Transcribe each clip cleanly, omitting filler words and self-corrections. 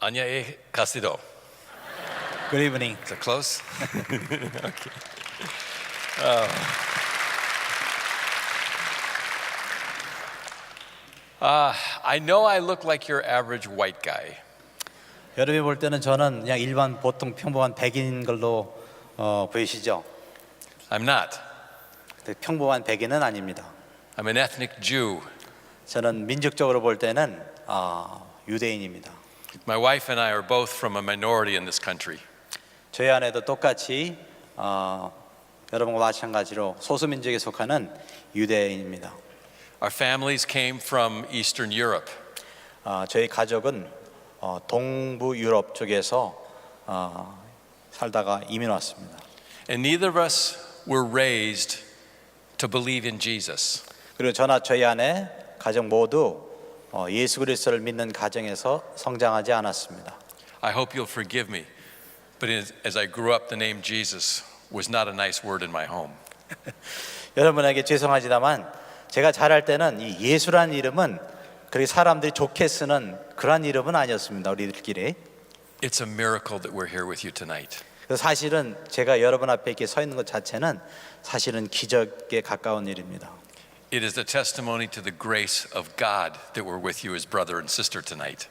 Añae Casido. Good evening. Is that close? Okay. I know I look like your average white guy. 여러분이 볼 때는 저는 그냥 일반 보통 평범한 백인인 걸로 보이시죠? I'm not. 근데 평범한 백인은 아닙니다. I'm an ethnic Jew. 저는 민족적으로 볼 때는 유대인입니다. My wife and I are both from a minority in this country. 저희 아내도 똑같이 여러분과 마찬가지로 소수민족에 속하는 유대인입니다. Our families came from Eastern Europe. 저희 가족은 동부 유럽 쪽에서 살다가 이민 왔습니다. And neither of us were raised to believe in Jesus. 그리고 저나 저희 아내 가족 모두 예수 그리스도를 믿는 가정에서 성장하지 않았습니다. I hope you'll forgive me, but as I grew up, the name Jesus was not a nice word in my home. 여러분에게 죄송하지만 제가 자랄 때는 이 예수라는 이름은 그렇게 사람들이 좋게 쓰는 그런 이름은 아니었습니다. 우리들끼리. It's a miracle that we're here with you tonight. 그래서 사실은 제가 여러분 앞에 이렇게 서 있는 것 자체는 사실은 기적에 가까운 일입니다. It is a testimony to the grace of God that we're with you as brother and sister tonight.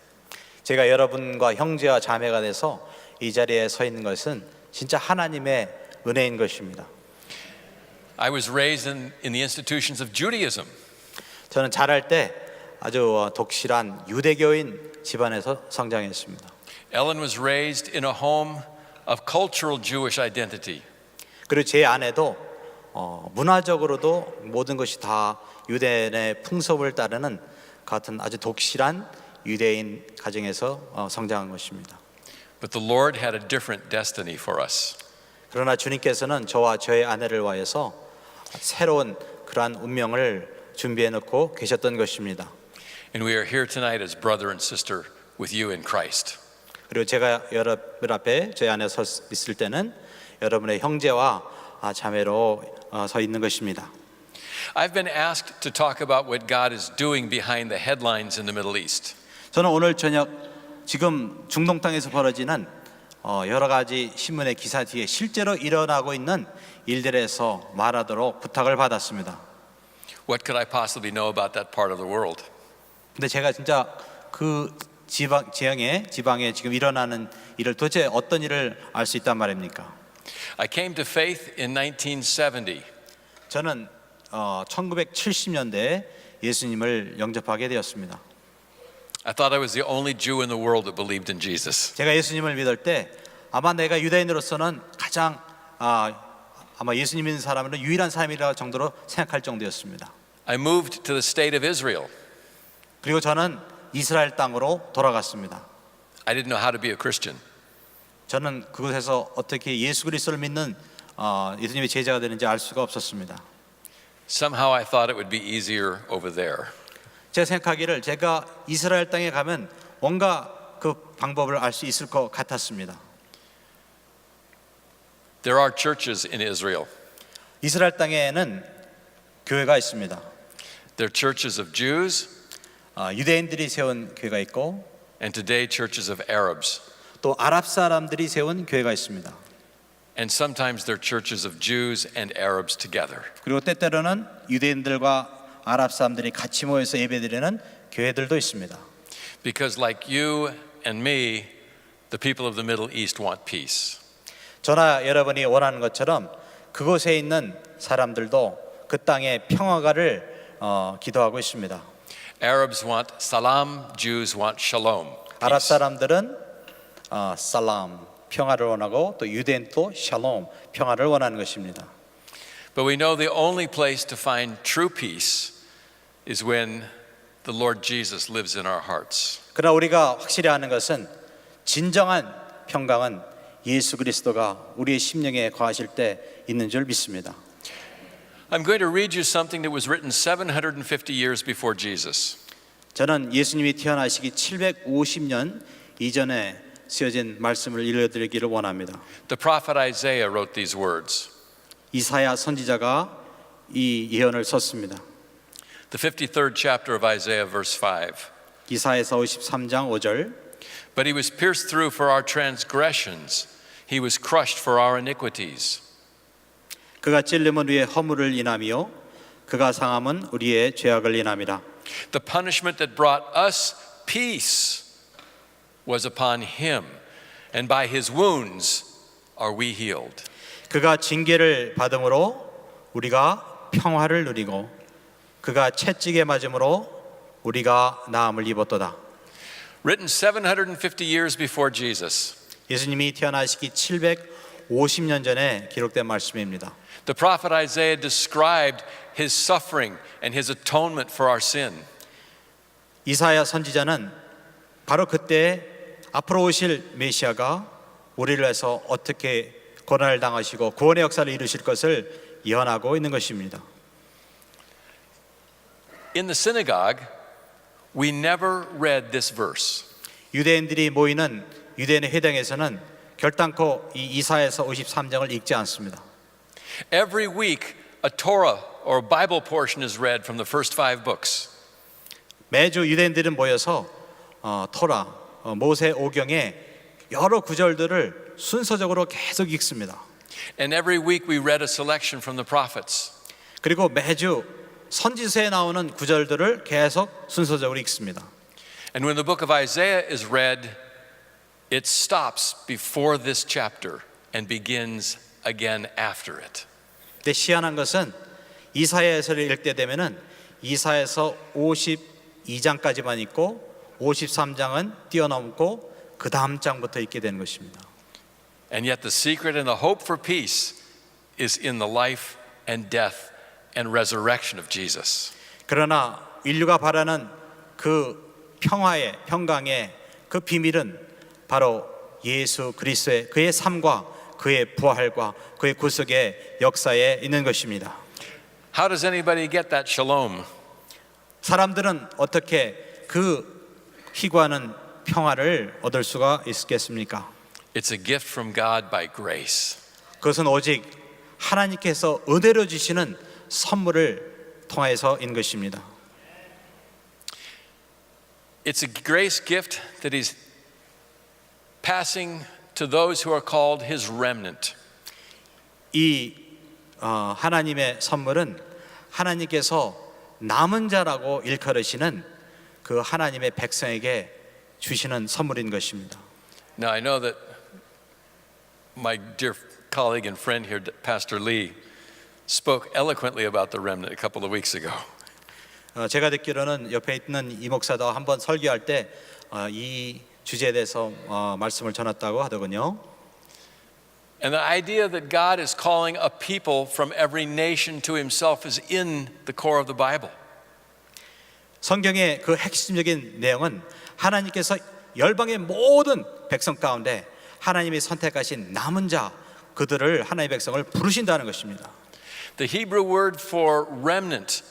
제가 여러분과 형제와 자매가 돼서 이 자리에 서 있는 것은 진짜 하나님의 은혜인 것입니다. I was raised in the institutions of Judaism. 저는 자랄 때 아주 독실한 유대교인 집안에서 성장했습니다. Ellen was raised in a home of cultural Jewish identity. 그리고 제 아내도 문화적으로도 모든 것이 다 유대인의 풍습을 따르는 같은 아주 독실한 유대인 가정에서 성장한 것입니다. But the Lord had a different destiny for us. 그러나 주님께서는 저와 저의 아내를 위해서 새로운 그러한 운명을 준비해 놓고 계셨던 것입니다. And we are here tonight as brother and sister with you in Christ. 그리고 제가 여러분 앞에 저희 아내 서 있을 때는 여러분의 형제와 자매로 서 있는 것입니다. I've been asked to talk about what God is doing behind the headlines in the Middle East. 저는 오늘 저녁 지금 중동 땅에서 벌어지는 여러 가지 신문의 기사 뒤에 실제로 일어나고 있는 일들에서 말하도록 부탁을 받았습니다. What could I possibly know about that part of the world? 근데 제가 진짜 그 지방에 지금 일어나는 일을 도대체 어떤 일을 알 수 있단 말입니까? I came to faith in 1970. 저는 1970년대에 예수님을 영접하게 되었습니다. I thought I was the only Jew in the world that believed in Jesus. 제가 예수님을 믿을 때 아마 내가 유대인으로서는 가장 아마 예수님 믿는 사람으로 유일한 사람이라 정도로 생각할 정도였습니다. I moved to the state of Israel. 그리고 저는 이스라엘 땅으로 돌아갔습니다. I didn't know how to be a Christian. 저는 그곳에서 어떻게 예수 그리스도를 믿는 예수님의 제자가 되는지 알 수가 없었습니다. Somehow I thought it would be easier over there. 제가 생각하기를 제가 이스라엘 땅에 가면 뭔가 그 방법을 알 수 있을 것 같았습니다. There are churches in Israel. 이스라엘 땅에는 교회가 있습니다. They're churches of Jews 유대인들이 세운 교회가 있고 and today churches of Arabs. 또 아랍 사람들이 세운 교회가 있습니다. And sometimes they're churches of Jews and Arabs together. 그리고 때때로는 유대인들과 아랍 사람들이 같이 모여서 예배드리는 교회들도 있습니다. Because like you and me, the people of the Middle East want peace. 저나 여러분이 원하는 것처럼 그곳에 있는 사람들도 그 땅의 평화가를 기도하고 있습니다. Arabs want salam, Jews want shalom. 아랍 Peace. 사람들은 살람 평화를 원하고 또 유대인도 샬롬 평화를 원하는 것입니다. But we know the only place to find true peace is when the Lord Jesus lives in our hearts. 그러나 우리가 확실히 아는 것은 진정한 평강은 예수 그리스도가 우리의 심령에 거하실 때 있는 줄 믿습니다. I'm going to read you something that was written 750 years before Jesus. 저는 예수님이 태어나시기 750년 이전에 쓰여진 말씀을 읽어드리기를 원합니다. The prophet Isaiah wrote these words. 이사야 선지자가 이 예언을 썼습니다. The 53rd chapter of Isaiah, verse 5. 이사야서 53장 5절 But he was pierced through for our transgressions. He was crushed for our iniquities. 그가 찔림은 우리의 허물을 인함이요 그가 상함은 우리의 죄악을 인함이라. The punishment that brought us peace was upon him, and by his wounds are we healed. 그가 징계를 받음으로 우리가 평화를 누리고 그가 채찍에 맞음으로 우리가 나음을 입었도다. Written 750 years before Jesus, 예수님이 태어나시기 750년 전에 기록된 말씀입니다. the prophet Isaiah described his suffering and his atonement for our sin. 이사야 선지자는 바로 그때 앞으로 오실 메시아가 우리를 위해서 어떻게 고난을 당하시고 구원의 역사를 이루실 것을 예언하고 있는 것입니다. In the synagogue, we never read this verse. 유대인들이 모이는 유대인의 회당에서는 결단코 이 이사야서 53장을 읽지 않습니다. Every week, a Torah or Bible portion is read from the first 5 books. 매주 유대인들은 모여서 토라, 모세 오경의 여러 구절들을 순서적으로 계속 읽습니다. And every week we read a selection from the prophets. 그리고 매주 선지서에 나오는 구절들을 계속 순서적으로 읽습니다. And when the book of Isaiah is read, it stops before this chapter and begins again after it. 근데 희한한 것은 이사야서를 읽게 되면은 이사야서 52장까지만 읽고 53장은 뛰어넘고 그 다음 장부터 읽게 되는 것입니다. And yet the secret and the hope for peace is in the life and death and resurrection of Jesus. 그러나 인류가 바라는 그 평화의 평강의 그 비밀은 바로 예수 그리스도의 그의 삶과 그의 부활과 그의 구속의 역사에 있는 것입니다. How does anybody get that shalom? 사람들은 어떻게 그 희구하는 평화를 얻을 수가 있겠습니까? It's a gift from God by grace. 그것은 오직 하나님께서 은혜로 주시는 선물을 통해서인 것입니다. It's a grace gift that He's passing to those who are called His remnant. 이 하나님의 선물은 하나님께서 남은 자라고 일컬으시는 그 하나님의 백성에게 주시는 선물인 것입니다. Now I know that my dear colleague and friend here, Pastor Lee, spoke eloquently about the remnant a couple of weeks ago. 제가 듣기로는 옆에 있는 이 목사도 한번 설교할 때 이 주제에 대해서 말씀을 전했다고 하더군요. And the idea that God is calling a people from every nation to Himself is in the core of the Bible. 성경의 그 핵심적인 내용은 하나님께서 열방의 모든 백성 가운데 하나님이 선택하신 남은 자 그들을 하나님의 백성을 부르신다는 것입니다. The Hebrew word for remnant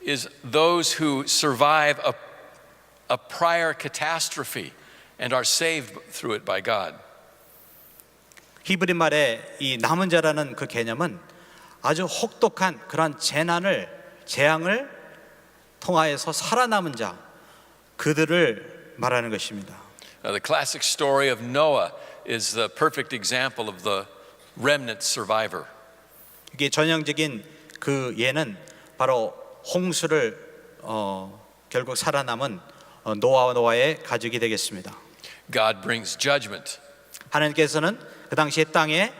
is those who survive a prior catastrophe and are saved through it by God. 히브리 말의 이 남은 자라는 그 개념은 아주 혹독한 그런 재앙을 통하여서 살아남은 자 그들을 말하는 것입니다. The classic story of Noah is the perfect example of the remnant survivor. 이게 전형적인 그 예는 바로 홍수를 결국 살아남은 노아의 가족이 되겠습니다. God brings judgment. 하나님께서는 그 당시에 땅에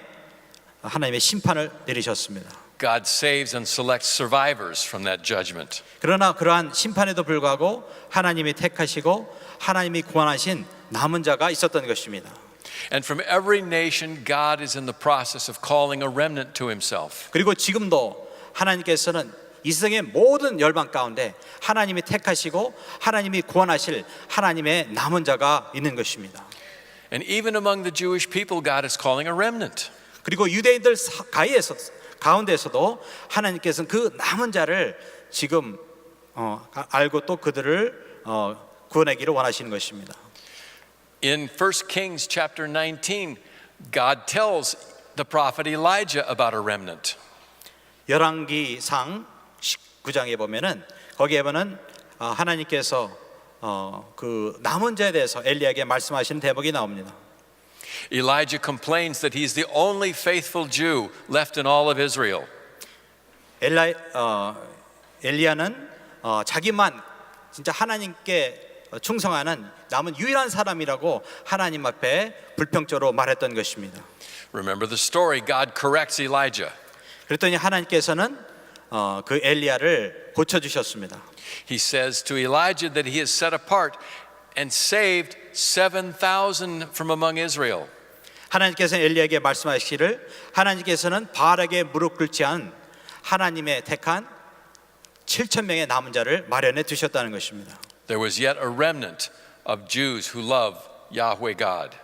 하나님의 심판을 내리셨습니다. God saves and selects survivors from that judgment. 그러나 그러한 심판에도 불구하고 하나님이 택하시고 하나님이 구원하신 남은 자가 있었던 것입니다. And from every nation, God is in the process of calling a remnant to Himself. 그리고 지금도 하나님께서는 이 세상의 모든 열방 가운데 하나님이 택하시고 하나님이 구원하실 하나님의 남은 자가 있는 것입니다. And even among the Jewish people, God is calling a remnant. 그리고 유대인들 가운데서도 하나님께서는 그 남은 자를 지금 알고 또 그들을 구원하기를 원하시는 것입니다. In 1 Kings chapter 19, God tells the prophet Elijah about a remnant. 열왕기상 19장에 보면은 거기에 보면 하나님께서 그 남은 자에 대해서 엘리야에게 말씀하시는 대목이 나옵니다. Elijah complains that he's the only faithful Jew left in all of Israel. 엘리야는 자기만 진짜 하나님께 충성하는 남은 유일한 사람이라고 하나님 앞에 불평적으로 말했던 것입니다. Remember the story. God corrects Elijah. 그랬더니 하나님께서는 그 엘리야를 고쳐주셨습니다. He says to Elijah that he is set apart and saved 7,000 from among Israel. 하나님께서 엘리야에게 말씀하시기를 하나님께서는 바알에게 무릎 꿇지 않은 하나님의 택한 7,000명의 남은 자를 마련해 두셨다는 것입니다. There was yet a remnant of Jews who love Yahweh God.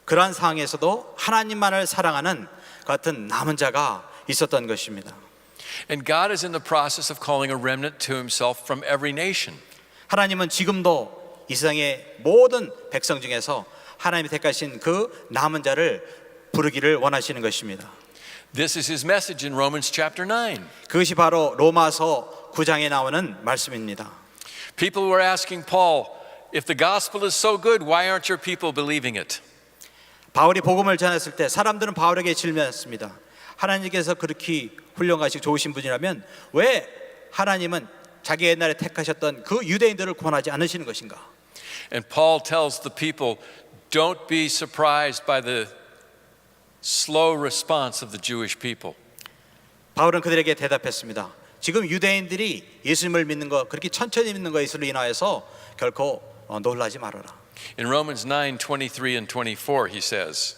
그러한 상황에서도 하나님만을 사랑하는 같은 남은 자가 있었던 것입니다. And God is in the process of calling a remnant to himself from every nation. 하나님은 지금도 이 세상의 모든 백성 중에서 하나님이 택하신 그 남은 자를 부르기를 원하시는 것입니다. This is his message in Romans chapter 9. 그것이 바로 로마서 9장에 나오는 말씀입니다. People were asking Paul, if the gospel is so good, why aren't your people believing it? 바울이 복음을 전했을 때 사람들은 바울에게 질문했습니다. 하나님께서 그렇게 훌륭하시고 좋으신 분이라면 왜 하나님은 자기 옛날에 택하셨던 그 유대인들을 구원하지 않으시는 것인가? And Paul tells the people, don't be surprised by the slow response of the Jewish people. 바울은 그들에게 대답했습니다. 지금 유대인들이 예수님을 믿는 것, 그렇게 천천히 믿는 것으로 인하여서 결코 놀라지 말아라. In Romans 9:23 and 24, he says,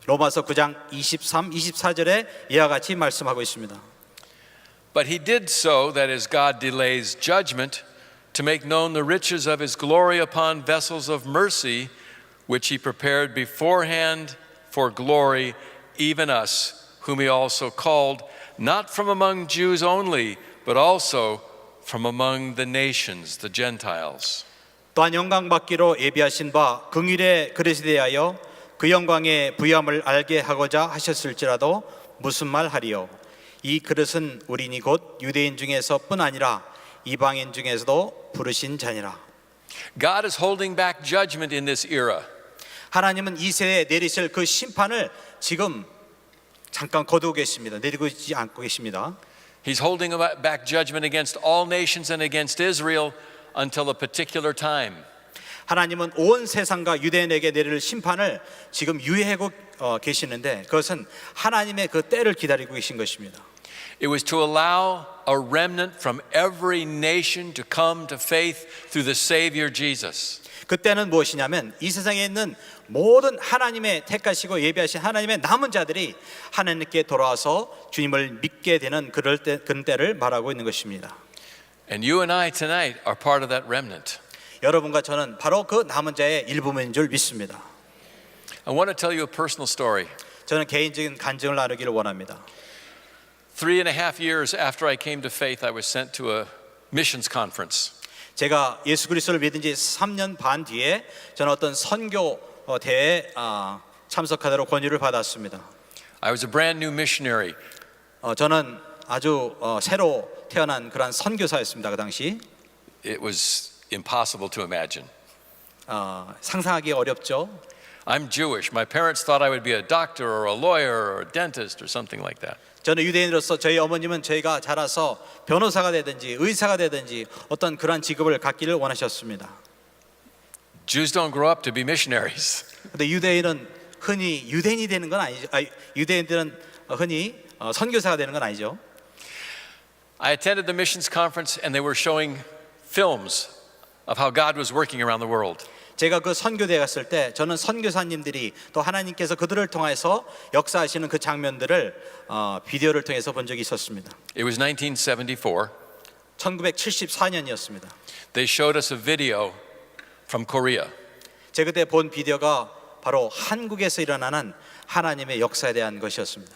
로마서 9장 23, 24절에 이와 같이 말씀하고 있습니다. But he did so, that is, God delays judgment, to make known the riches of his glory upon vessels of mercy, which he prepared beforehand for glory, even us, whom he also called, not from among Jews only, but also from among the nations, the Gentiles. 또한 영광 받기로 예비하신 바 긍휼의 그릇에 대하여 그 영광의 부요함을 알게 하고자 하셨을지라도 무슨 말 하리요? 이 그릇은 우리니 곧 유대인 중에서뿐 아니라 이방인 중에서도 부르신 자니라. God is holding back judgment in this era. 하나님은 이 세대에 내리실 그 심판을 지금 잠깐 거두고 계십니다. 내리고 있지 않고 계십니다. He's holding back judgment against all nations and against Israel until a particular time. 하나님은 온 세상과 유대인에게 내릴 심판을 지금 유예하고 계시는데 그것은 하나님의 그 때를 기다리고 계신 것입니다. It was to allow a remnant from every nation to come to faith through the Savior Jesus. 그때는 무엇이냐면 이 세상에 있는 모든 하나님의 택하시고 예비하신 하나님의 남은 자들이 하나님께 돌아와서 주님을 믿게 되는 그럴 때를 말하고 있는 것입니다. And you and I tonight are part of that remnant. 여러분과 저는 바로 그 남은 자의 일부분인 줄 믿습니다. I want to tell you a personal story. 저는 개인적인 간증을 나누기를 원합니다. 3.5 years after I came to faith, I was sent to a missions conference. 제가 예수 그리스도를 믿은 지 3년 반 뒤에 저는 어떤 선교 대회에 참석하도록 권유를 받았습니다. I was a brand new missionary. 저는 아주 새로 태어난 그런 선교사였습니다. 그 당시 It was impossible to imagine. 상상하기 어렵죠. I'm Jewish. My parents thought I would be a doctor or a lawyer or a dentist or something like that. 저는 유대인으로서 저희 어머님은 저희가 자라서 변호사가 되든지 의사가 되든지 어떤 그런 직업을 갖기를 원하셨습니다. Jews don't grow up to be missionaries. 근데 유대인은 흔히 유대인이 되는 건 아니죠. 유대인들은 흔히 선교사가 되는 건 아니죠. I attended the missions conference and they were showing films of how God was working around the world. 제가 그 선교대에 갔을 때 저는 선교사님들이 또 하나님께서 그들을 통해서 역사하시는 그 장면들을 비디오를 통해서 본 적이 있었습니다. It was 1974. 1974년이었습니다. They showed us a video from Korea. 제가 그때 본 비디오가 바로 한국에서 일어나는 하나님의 역사에 대한 것이었습니다.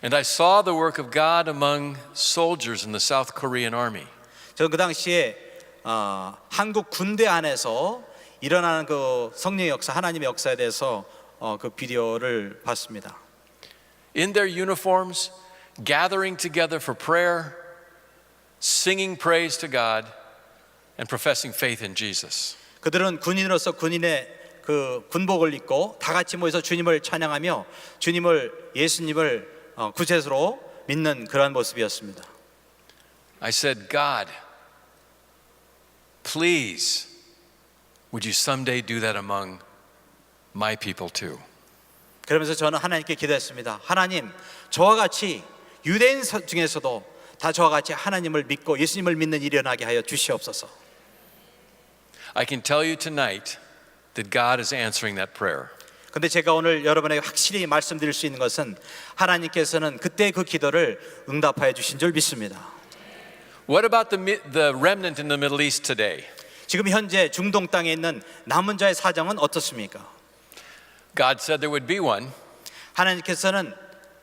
And I saw the work of God among soldiers in the South Korean army. 저는 그 당시에 한국 군대 안에서 일어나는 그 성령의 역사, 하나님의 역사에 대해서 그 비디오를 봤습니다. In their uniforms, gathering together for prayer, singing praise to God, and professing faith in Jesus. 그들은 군인으로서 군인의 그 군복을 입고 다 같이 모여서 주님을 찬양하며 예수님을 구세주로 믿는 그러한 모습이었습니다. I said, God, please, would you someday do that among my people too? 그러면서 저는 하나님께 기도했습니다. 하나님, 저와 같이 유대인 중에서도 다 저와 같이 하나님을 믿고 예수님을 믿는 일이 일어나게 하여 주시옵소서. I can tell you tonight that God is answering that prayer. 근데 제가 오늘 여러분에게 확실히 말씀드릴 수 있는 것은 하나님께서는 그때 그 기도를 응답하여 주신 줄 믿습니다. What about the remnant in the Middle East today? 지금 현재 중동 땅에 있는 남은 자의 사정은 어떻습니까? God said there would be one. 하나님께서는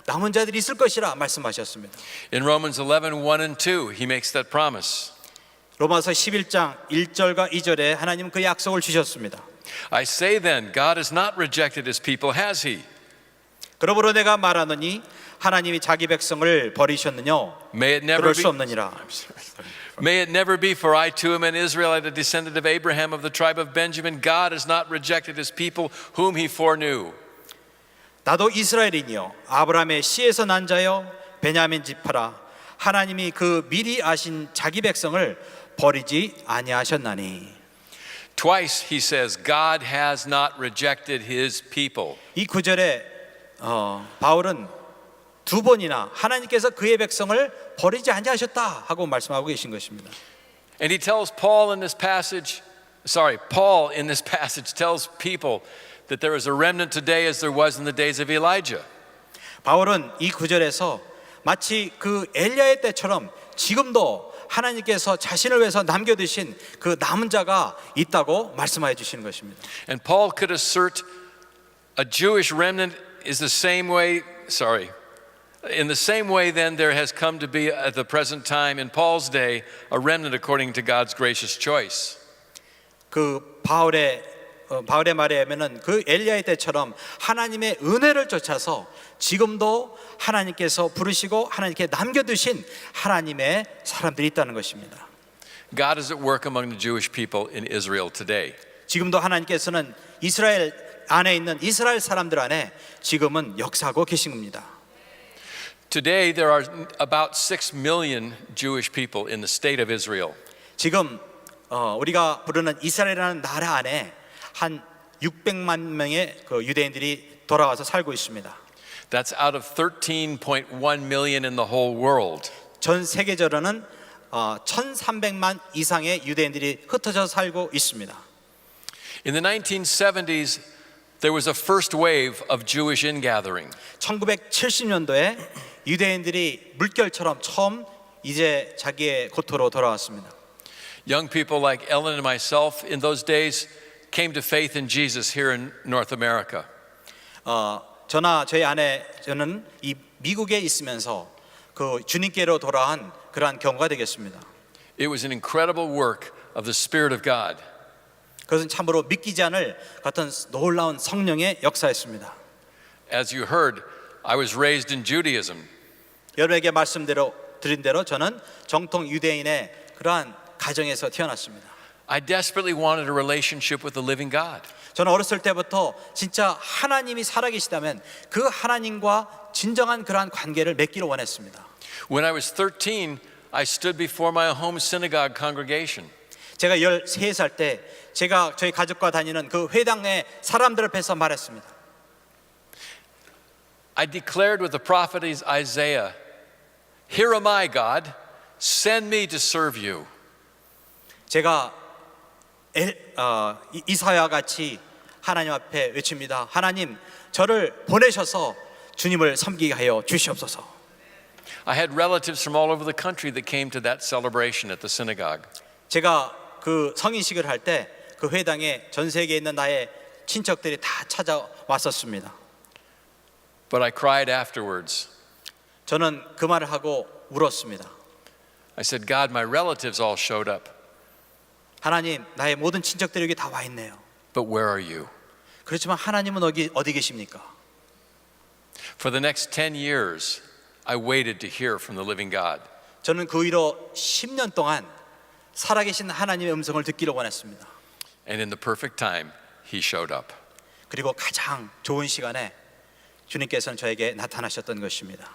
남은 자들이 있을 것이라 말씀하셨습니다. In Romans 11:1 and 2, he makes that promise. 로마서 11장 1절과 2절에 하나님 그 약속을 주셨습니다. I say then, God has not rejected his people, has he? 그러므로 내가 말하노니 하나님이 자기 백성을 버리셨느냐? May it never 그럴 be. 수 없느니라. May it never be, for I too am an Israelite, a descendant of Abraham of the tribe of Benjamin. God has not rejected his people whom he foreknew. 나도 이스라엘이니요 아브라함의 씨에서 난 자여 베냐민 지파라. 하나님이 그 미리 아신 자기 백성을 버리지 아니하셨나니. Twice he says, God has not rejected his people. 이 구절에 바울은 두 번이나 하나님께서 그의 백성을 버리지 아니하셨다 하고 말씀하고 계신 것입니다. And he tells Paul in this passage tells people that there is a remnant today as there was in the days of Elijah. 바울은 이 구절에서 마치 그 엘리야의 때처럼 지금도 하나님께서 자신을 위해서 남겨두신 그 남은 자가 있다고 말씀하여 주시는 것입니다. And Paul could assert a Jewish remnant is the same way, in the same way then there has come to be at the present time in Paul's day a remnant according to God's gracious choice. 그 바울의 말에 의하면은 그 엘리야의 때처럼 하나님의 은혜를 쫓아서 지금도 하나님께서 부르시고 하나님께 남겨두신 하나님의 사람들이 있다는 것입니다. God is at work among the Jewish people in Israel today. 지금도 하나님께서는 이스라엘 안에 있는 이스라엘 사람들 안에 지금은 역사하고 계신 겁니다. Today there are about 6 million Jewish people in the state of Israel. 지금 우리가 부르는 이스라엘이라는 나라 안에 한 600만 명의 그 유대인들이 돌아와서 살고 있습니다. That's out of 13.1 million in the whole world. 전 세계적으로는 1,300만 이상의 유대인들이 흩어져 살고 있습니다. In the 1970s, there was a first wave of Jewish ingathering. 1970년도에 유대인들이 물결처럼 처음 이제 자기의 고토로 돌아왔습니다. Young people like Ellen and myself in those days came to faith in Jesus here in North America. 저나 저희 저는 이 미국에 있으면서 그 주님께로 돌아온 그러한 경우가 되겠습니다. It was an incredible work of the Spirit of God. 그것은 참으로 믿기지 않을 같은 놀라운 성령의 역사였습니다. As you heard, I was raised in Judaism. 여러분에게 드린 대로 저는 정통 유대인의 그러한 가정에서 태어났습니다. I desperately wanted a relationship with the living God. 저는 어렸을 때부터 진짜 하나님이 살아계시다면 그 하나님과 진정한 그러한 관계를 맺기를 원했습니다. When I was 13, I stood before my home synagogue congregation. 제가 13살 때 제가 저희 가족과 다니는 그 회당의 사람들 앞에서 말했습니다. I declared with the prophet Isaiah, "Here am I, God, send me to serve you." 제가 이사야와 같이 하나님 앞에 외칩니다. 하나님, 저를 보내셔서 주님을 섬기게 하여 주시옵소서. I had relatives from all over the country that came to that celebration at the synagogue. 제가 그 성인식을 할 때 그 회당에 전 세계에 있는 나의 친척들이 다 찾아왔었습니다. But I cried afterwards. 저는 그 말을 하고 울었습니다. I said, God, my relatives all showed up, 하나님, 나의 모든 친척들이 여기 다 와 있네요. but where are you? 그렇지만 하나님은 어디 계십니까? For the next 10 years, I waited to hear from the living God. 저는 그 위로 10년 동안 살아계신 하나님의 음성을 듣기를 원했습니다. And in the perfect time, he showed up. 그리고 가장 좋은 시간에 주님께서는 저에게 나타나셨던 것입니다.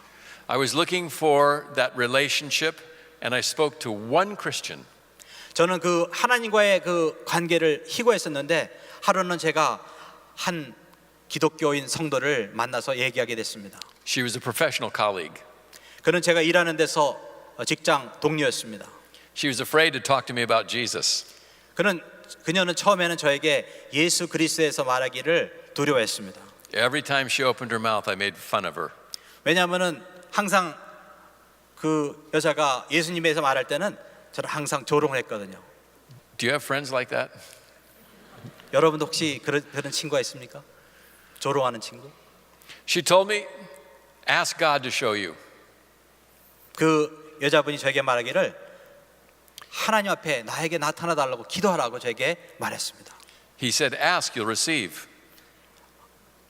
I was looking for that relationship and I spoke to one Christian. 저는 그 하나님과의 그 관계를 희고했었는데 하루는 제가 한 기독교인 성도를 만나서 얘기하게 됐습니다. She was a professional colleague. 그는 제가 일하는 데서 직장 동료였습니다. She was afraid to talk to me about Jesus. 그녀는 처음에는 저에게 예수 그리스도에서 말하기를 두려워했습니다. Every time she opened her mouth, I made fun of her. 왜냐하면은 항상 그 여자가 예수님에서 말할 때는 저는 항상 조롱을 했거든요. Do you have friends like that? 여러분도 혹시 그런 친구가 있습니까? 조롱하는 친구? She told me, ask God to show you. 그 여자분이 저에게 말하기를 하나님 앞에 나에게 나타나 달라고 기도하라고 저에게 말했습니다. He said, ask, you'll receive.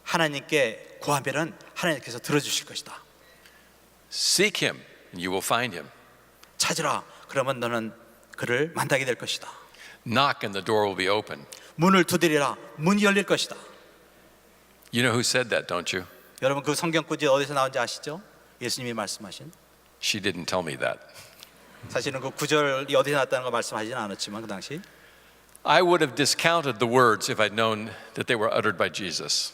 하나님께 구하면은 하나님께서 들어주실 것이다. Seek him and you will find him. 찾으라. 그러면 너는 그를 만나게 될 것이다. Knock and the door will be open. 문을 두드리라. 문이 열릴 것이다. You know who said that, don't you? 여러분 그 성경 구절이 어디서 나온지 아시죠? 예수님이 말씀하신. She didn't tell me that. 사실은 그 구절이 어디서 나왔다는 걸 말씀하지는 않았지만 그 당시 I would have discounted the words if I'd known that they were uttered by Jesus.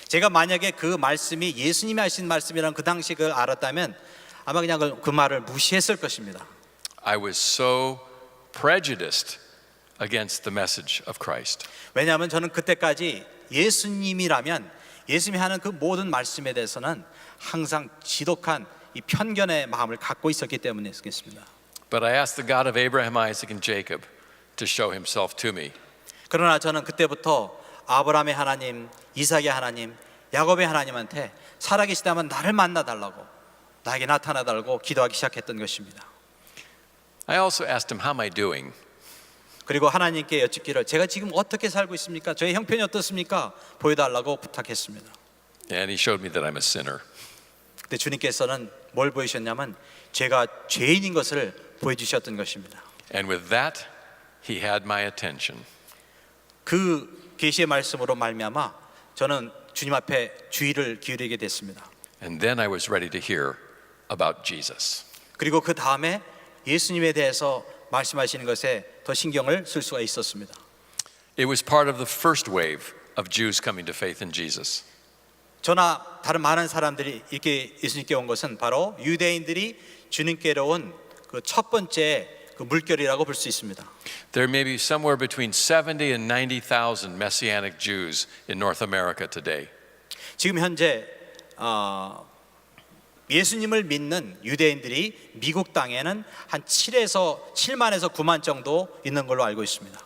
제가 만약에 그 말씀이 예수님이 하신 말씀이라는 그 당시 그걸 알았다면 아마 그냥 그 말을 무시했을 것입니다. I was so prejudiced against the message of Christ. 왜냐하면 저는 그때까지 예수님이라면 예수님이 하는 그 모든 말씀에 대해서는 항상 지독한 이 편견의 마음을 갖고 있었기 때문이었겠습니다. But I asked the God of Abraham, Isaac, and Jacob to show himself to me. 그러나 저는 그때부터 아브라함의 하나님, 이삭의 하나님, 야곱의 하나님한테 살아계시다면 나를 만나달라고 나에게 나타나달라고 기도하기 시작했던 것입니다. I also asked him, how am I doing? 그리고 하나님께 여쭙기를 제가 지금 어떻게 살고 있습니까? 저의 형편이 어떻습니까? 보여달라고 부탁했습니다. And he showed me that I'm a sinner. 근데 주님께서는 뭘 보이셨냐면 제가 죄인인 것을 보여주셨던 것입니다. And with that, he had my attention. 그 계시의 말씀으로 말미암아 저는 주님 앞에 주의를 기울이게 됐습니다. And then I was ready to hear about Jesus. 그리고 그 다음에 예수님에 대해서 말씀하시는 것에 더 신경을 쓸 수가 있었습니다. It was part of the first wave of Jews coming to faith in Jesus. 저나 다른 많은 사람들이 이렇게 예수님께 온 것은 바로 유대인들이 주님께로 온 그 첫 번째 그 물결이라고 볼 수 있습니다. There may be somewhere between 70 and 90,000 Messianic Jews in North America today. 지금 현재 예수님을 믿는 유대인들이 미국 땅에는 한 7만에서 9만 정도 있는 걸로 알고 있습니다.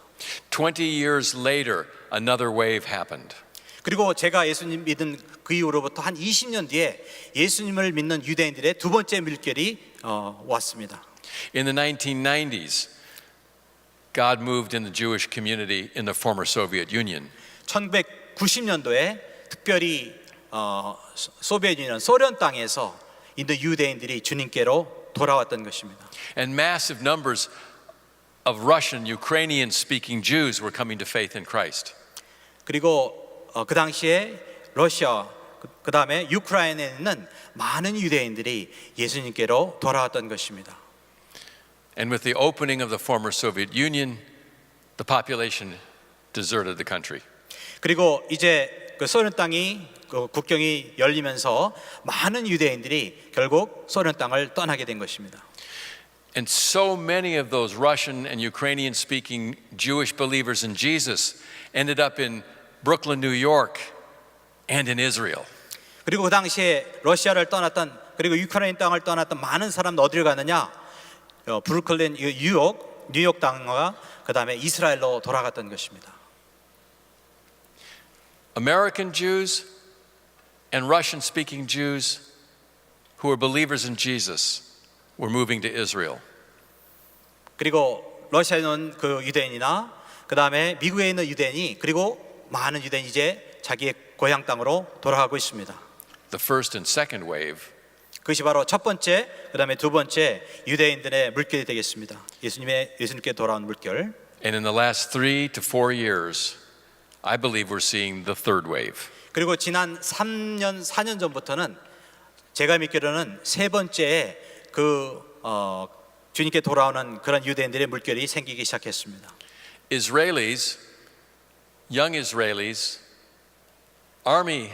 20 years later, another wave happened. 그리고 제가 예수님 믿은 그 이후로부터 한 20년 뒤에 예수님을 믿는 유대인들의 두 번째 물결이 왔습니다. In the 1990s, God moved in the Jewish community in the former Soviet Union. 1990년도에 특별히 소비에트 유니언 소련 땅에서 있는 유대인들이 주님께로 돌아왔던 것입니다. And massive numbers of Russian, Ukrainian speaking Jews were coming to faith in Christ. 그리고 그 당시에 러시아 그 다음에 우크라이나에 있는 많은 유대인들이 예수님께로 돌아왔던 것입니다. And with the opening of the former Soviet Union, the population deserted the country. 그리고 이제 그 소련 땅이 그 국경이 열리면서 많은 유대인들이 결국 소련 땅을 떠나게 된 것입니다. And so many of those Russian and Ukrainian speaking Jewish believers in Jesus ended up in Brooklyn, New York and in Israel. 그리고 그 당시에 러시아를 떠났던 그리고 우크라이나 땅을 떠났던 많은 사람들 어디로 가느냐? 브루클린, 뉴욕 땅과 그 다음에 이스라엘로 돌아갔던 것입니다. American Jews and Russian speaking Jews who were believers in Jesus were moving to Israel. 그리고 러시아에 있는 그 유대인이나 그 다음에 미국에 있는 유대인이 그리고 많은 유대인이 이제 자기의 고향 땅으로 돌아가고 있습니다. The first and second wave 그것이 바로 첫 번째, 그다음에 두 번째 유대인들의 물결이 되겠습니다. 예수님께 돌아온 물결. And in the last 3 to 4 years, I believe we're seeing the third wave. 그리고 지난 3년, 4년 전부터는 제가 믿기로는 세 번째에 주님께 돌아오는 그런 유대인들의 물결이 생기기 시작했습니다. Israelis, young Israelis, army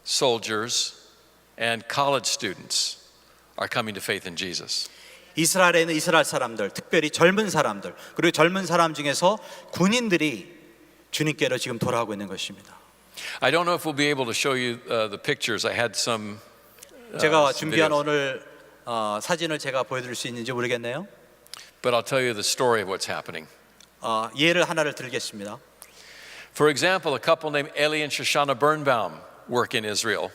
soldiers, and college students are coming to faith in Jesus. 이스라엘에 있는 이스라엘 사람들, 특별히 젊은 사람들, 그리고 젊은 사람 중에서 군인들이 주님께로 지금 돌아오고 있는 것입니다. I don't know if we'll be able to show you the pictures. I had some 제가 some 준비한 videos. 오늘 사진을 제가 보여드릴 수 있는지 모르겠네요. But I'll tell you the story of what's happening. 예를 하나를 들겠습니다. For example, a couple named Eli and Shoshana Birnbaum work in Israel.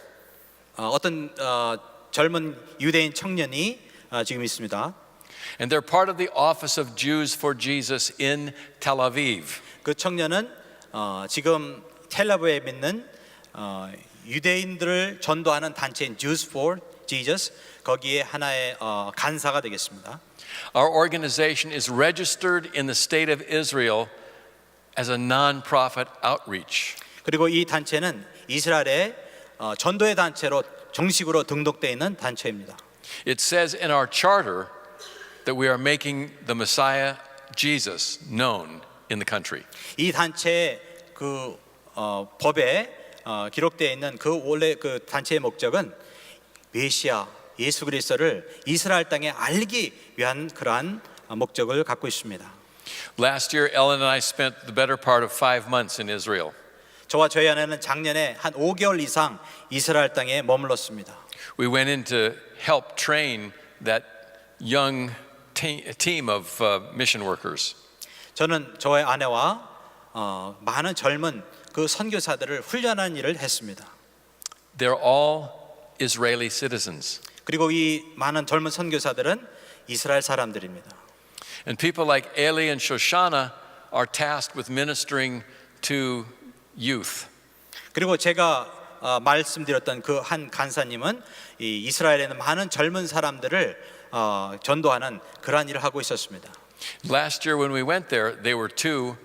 어떤 젊은 유대인 청년이 지금 있습니다. And they're part of the Office of Jews for Jesus in Tel Aviv. 그 청년은 지금 텔아비브에 있는 유대인들을 전도하는 단체인 Jews for Jesus 거기에 하나의 간사가 되겠습니다. Our organization is registered in the state of Israel as a non-profit outreach. 그리고 이 단체는 이스라엘의 전도의 단체로 정식으로 등록되어 있는 단체입니다. It says in our charter that we are making the Messiah, Jesus, known in the country. 이 단체의 법에 기록되어 있는 원래 그 단체의 목적은 메시아 예수 그리스도를 이스라엘 땅에 알기 위한 그러한 목적을 갖고 있습니다. Last year, Ellen and I spent the better part of 5 months in Israel. 저와 저희 아내는 작년에 한 5개월 이상 이스라엘 땅에 머물렀습니다. We went in to help train that young team of mission workers. 저는 저의 아내와 많은 젊은 그 선교사들을 훈련하는 일을 했습니다. They're all Israeli citizens. 그리고 이 많은 젊은 선교사들은 이스라엘 사람들입니다. And people like Eli and Shoshana are tasked with ministering to youth. 그리고 제가 말씀드렸던 그 한 간사님은 이 이스라엘에 있는 많은 젊은 사람들을 전도하는 그러한 일을 하고 있었습니다. Last year when we went there, they were 2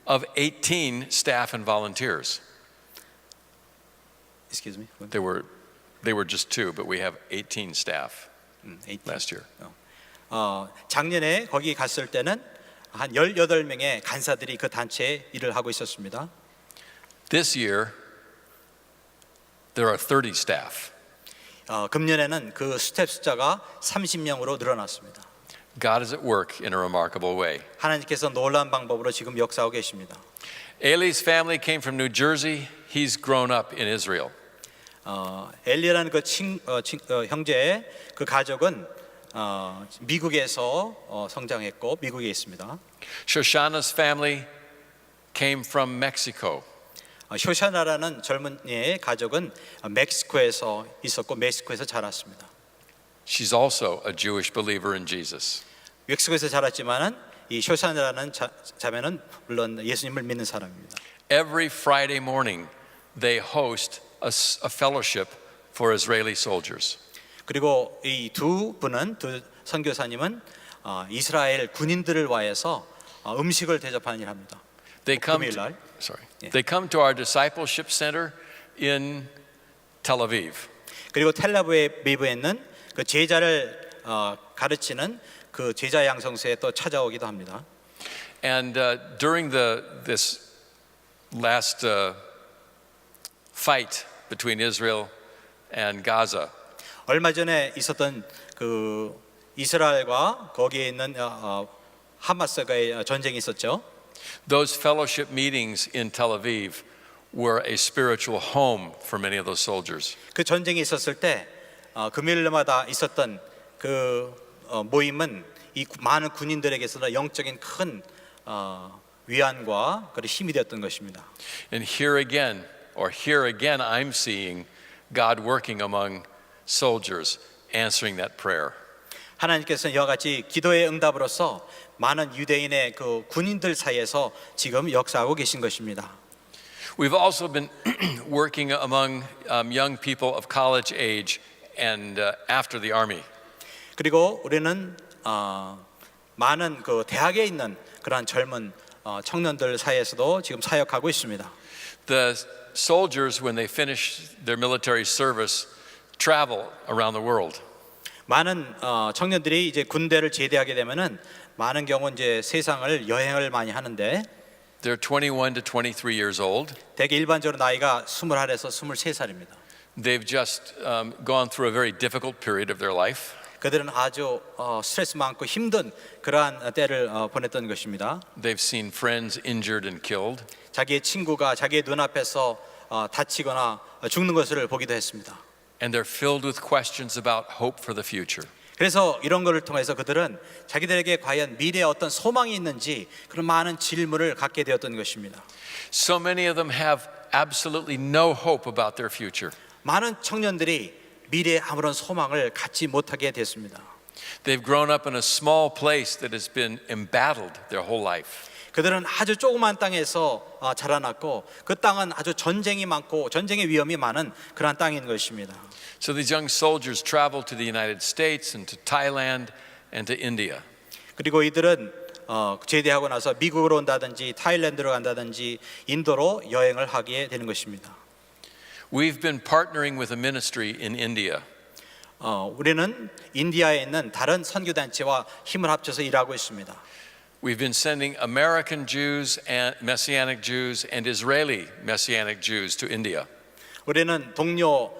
of 18 staff and volunteers. Excuse me. They were just 2, but we have 18 staff 18. last year. 작년에 거기 갔을 때는 한 18명의 간사들이 그 단체에 일을 하고 있었습니다. This year, there are 30 staff. 금년에는 그 스텝 숫자가 30명으로 늘어났습니다. God is at work in a remarkable way. 하나님께서 놀라운 방법으로 지금 역사하고 계십니다. Eli's family came from New Jersey. He's grown up in Israel. 엘리라는 그 형제의 그 가족은 미국에서 성장했고 미국에 있습니다. Shoshana's family came from Mexico. 쇼샤나라는 젊은이의 가족은 멕시코에서 있었고 멕시코에서 자랐습니다. She's also a Jewish believer in Jesus. 멕시코에서 자랐지만은 이 쇼샤나라는 자매는 물론 예수님을 믿는 사람입니다. Every Friday morning, they host a fellowship for Israeli soldiers. 그리고 이 두 선교사님은 이스라엘 군인들을 위해서 음식을 대접하는 일을 합니다. They come They come to our discipleship center in Tel Aviv. 그리고 텔아비브에 있는 그 제자를 가르치는 그 제자 양성소에 또 찾아오기도 합니다. And during this last fight between Israel and Gaza, 얼마 전에 있었던 그 이스라엘과 거기에 있는 하마스가의 전쟁이 있었죠. those fellowship meetings in Tel Aviv were a spiritual home for many of those soldiers. 그 전쟁이 있었을 때 금요일마다 있었던 그 모임은 이 많은 군인들에게서는 영적인 큰 위안과 그리고 힘이 되었던 것입니다. And here again I'm seeing God working among soldiers answering that prayer. 하나님께서는 이와 같이 기도의 응답으로서 많은 유대인의 그 군인들 사이에서 지금 역사하고 계신 것입니다. We've also been working among young people of college age and after the army. 그리고 우리는 많은 그 대학에 있는 그러한 젊은 청년들 사이에서도 지금 사역하고 있습니다. The soldiers, when they finish their military service, travel around the world. 많은 청년들이 이제 군대를 제대하게 되면은 많은 경우 이제 세상을 여행을 많이 하는데 They're 21 to 23 years old. 대개 일반적으로 나이가 21에서 23살입니다. They've just gone through a very difficult period of their life. 그들은 아주 스트레스 많고 힘든 그러한 때를 보냈던 것입니다. They've seen friends injured and killed. 자기의 친구가 자기의 눈앞에서 다치거나 죽는 것을 보기도 했습니다. And they're filled with questions about hope for the future. 그래서 이런 것을 통해서 그들은 자기들에게 과연 미래에 어떤 소망이 있는지 그런 많은 질문을 갖게 되었던 것입니다. So many of them have absolutely no hope about their future. 많은 청년들이 미래에 아무런 소망을 갖지 못하게 됐습니다. They've grown up in a small place that has been embattled their whole life. 그들은 아주 조그만 땅에서 자라났고 그 땅은 아주 전쟁이 많고 전쟁의 위험이 많은 그러한 땅인 것입니다. So these young soldiers travel to the United States and to Thailand and to India. 그리고 이들은 제대하고 나서 미국으로 온다든지 타일랜드로 간다든지 인도로 여행을 하게 되는 것입니다. We've been partnering with a ministry in India. 우리는 인디아에 있는 다른 선교단체와 힘을 합쳐서 일하고 있습니다. We've been sending American Jews and Messianic Jews and Israeli Messianic Jews to India. 우리는 동료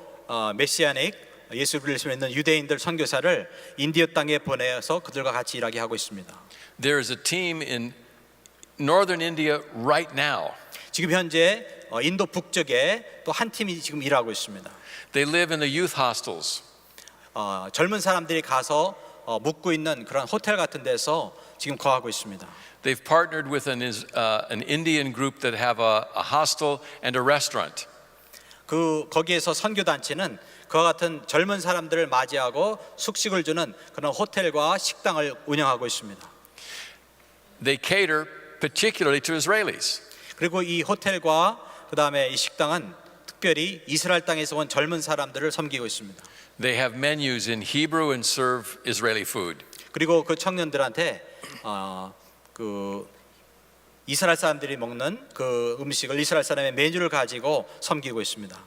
메시아닉 예수 그리스도를 믿는 유대인들 선교사를 인디아 땅에 보내서 그들과 같이 일하게 하고 있습니다. There is a team in northern India right now. 지금 현재 인도 북쪽에 또 한 팀이 지금 일하고 있습니다. They live in the youth hostels. 젊은 사람들이 가서 묵고 있는 그런 호텔 같은 데서 지금 거하고 있습니다. They've partnered with an Indian group that have a hostel and a restaurant. 거기에서 선교 단체는 그와 같은 젊은 사람들을 맞이하고 숙식을 주는 그런 호텔과 식당을 운영하고 있습니다. They cater particularly to Israelis. 그리고 이 호텔과 그다음에 이 식당은 특별히 이스라엘 땅에서 온 젊은 사람들을 섬기고 있습니다. They have menus in Hebrew and serve Israeli food. 그리고 그 청년들한테 그 이스라엘 사람들이 먹는 그 음식을 이스라엘 사람의 메뉴를 가지고 섬기고 있습니다.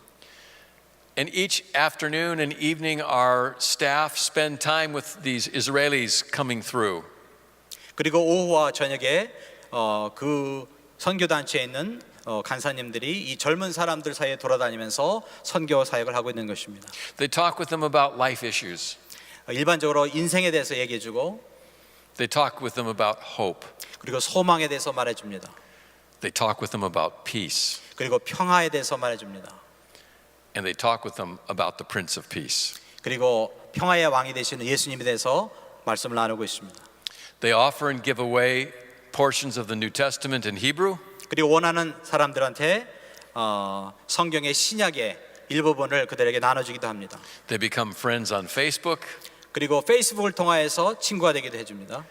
And each afternoon and evening our staff spend time with these Israelis coming through. 그리고 오후와 저녁에 그 선교 단체에 있는 간사님들이 이 젊은 사람들 사이에 돌아다니면서 선교 사역을 하고 있는 것입니다. They talk with them about life issues. 일반적으로 인생에 대해서 얘기해 주고 They talk with them about hope. 그리고 소망에 대해서 말해 줍니다. They talk with them about peace. 그리고 평화에 대해서 말해 줍니다. And they talk with them about the Prince of Peace. 그리고 평화의 왕이 되시는 예수님에 대해서 말씀을 나누고 있습니다. They offer and give away portions of the New Testament in Hebrew. 그리고 원하는 사람들한테 성경의 신약의 일부분을 그들에게 나눠주기도 합니다. They become friends on Facebook. 그리고 페이스북을 통하여서 친구가 되기도 해줍니다.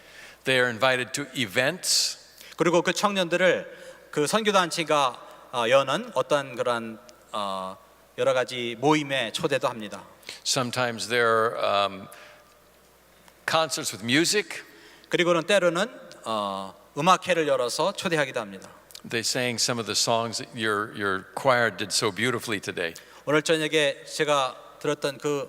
They are invited to events. 그리고 그 청년들을 그 선교단체가 여는 어떤 그런 여러 가지 모임에 초대도 합니다. Sometimes there are concerts with music. 그리고는 때로는 음악회를 열어서 초대하기도 합니다. They sang some of the songs that your choir did so beautifully today. 오늘 저녁에 제가 들었던 그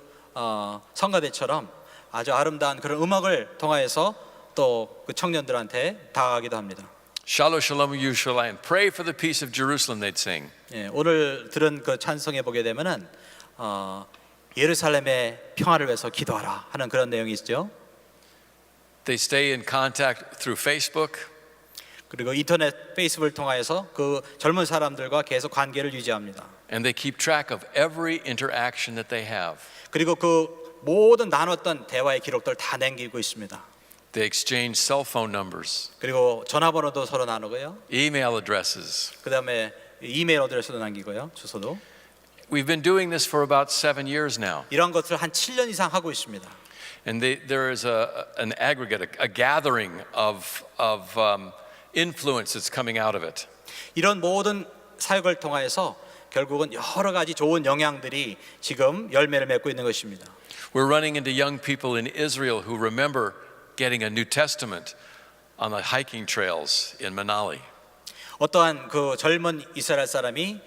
성가대처럼 아주 아름다운 그런 음악을 통하여서 또 그 청년들한테 다가가기도 합니다. Shalom Shalom Yerushalayim. Pray for the peace of Jerusalem, they'd sing. 예, 오늘 들은 그 찬송에 보게 되면은 예루살렘의 평화를 위해서 기도하라 하는 그런 내용이 있죠. They stay in contact through Facebook. 그리고 인터넷 페이스북을 통하여서 그 젊은 사람들과 계속 관계를 유지합니다. And they keep track of every interaction that they have. 그리고 그 모든 나눴던 대화의 기록들 다 남기고 있습니다. They exchange cell phone numbers, 그리고 전화번호도 서로 나누고요. email addresses. 그다음에 이메일 어드레스도 남기고요. 주소도. We've been doing this for about 7 years now. 이런 것을 한 7년 이상 하고 있습니다. And there is an aggregate, a gathering of influence that's coming out of it. 이런 모든 사역을 통하여서 결국은 여러 가지 좋은 영향들이 지금 열매를 맺고 있는 것입니다. We're running into young people in Israel who remember getting a New Testament on the hiking trails in Manali. 어떠한 그 젊은 이스라엘 사람이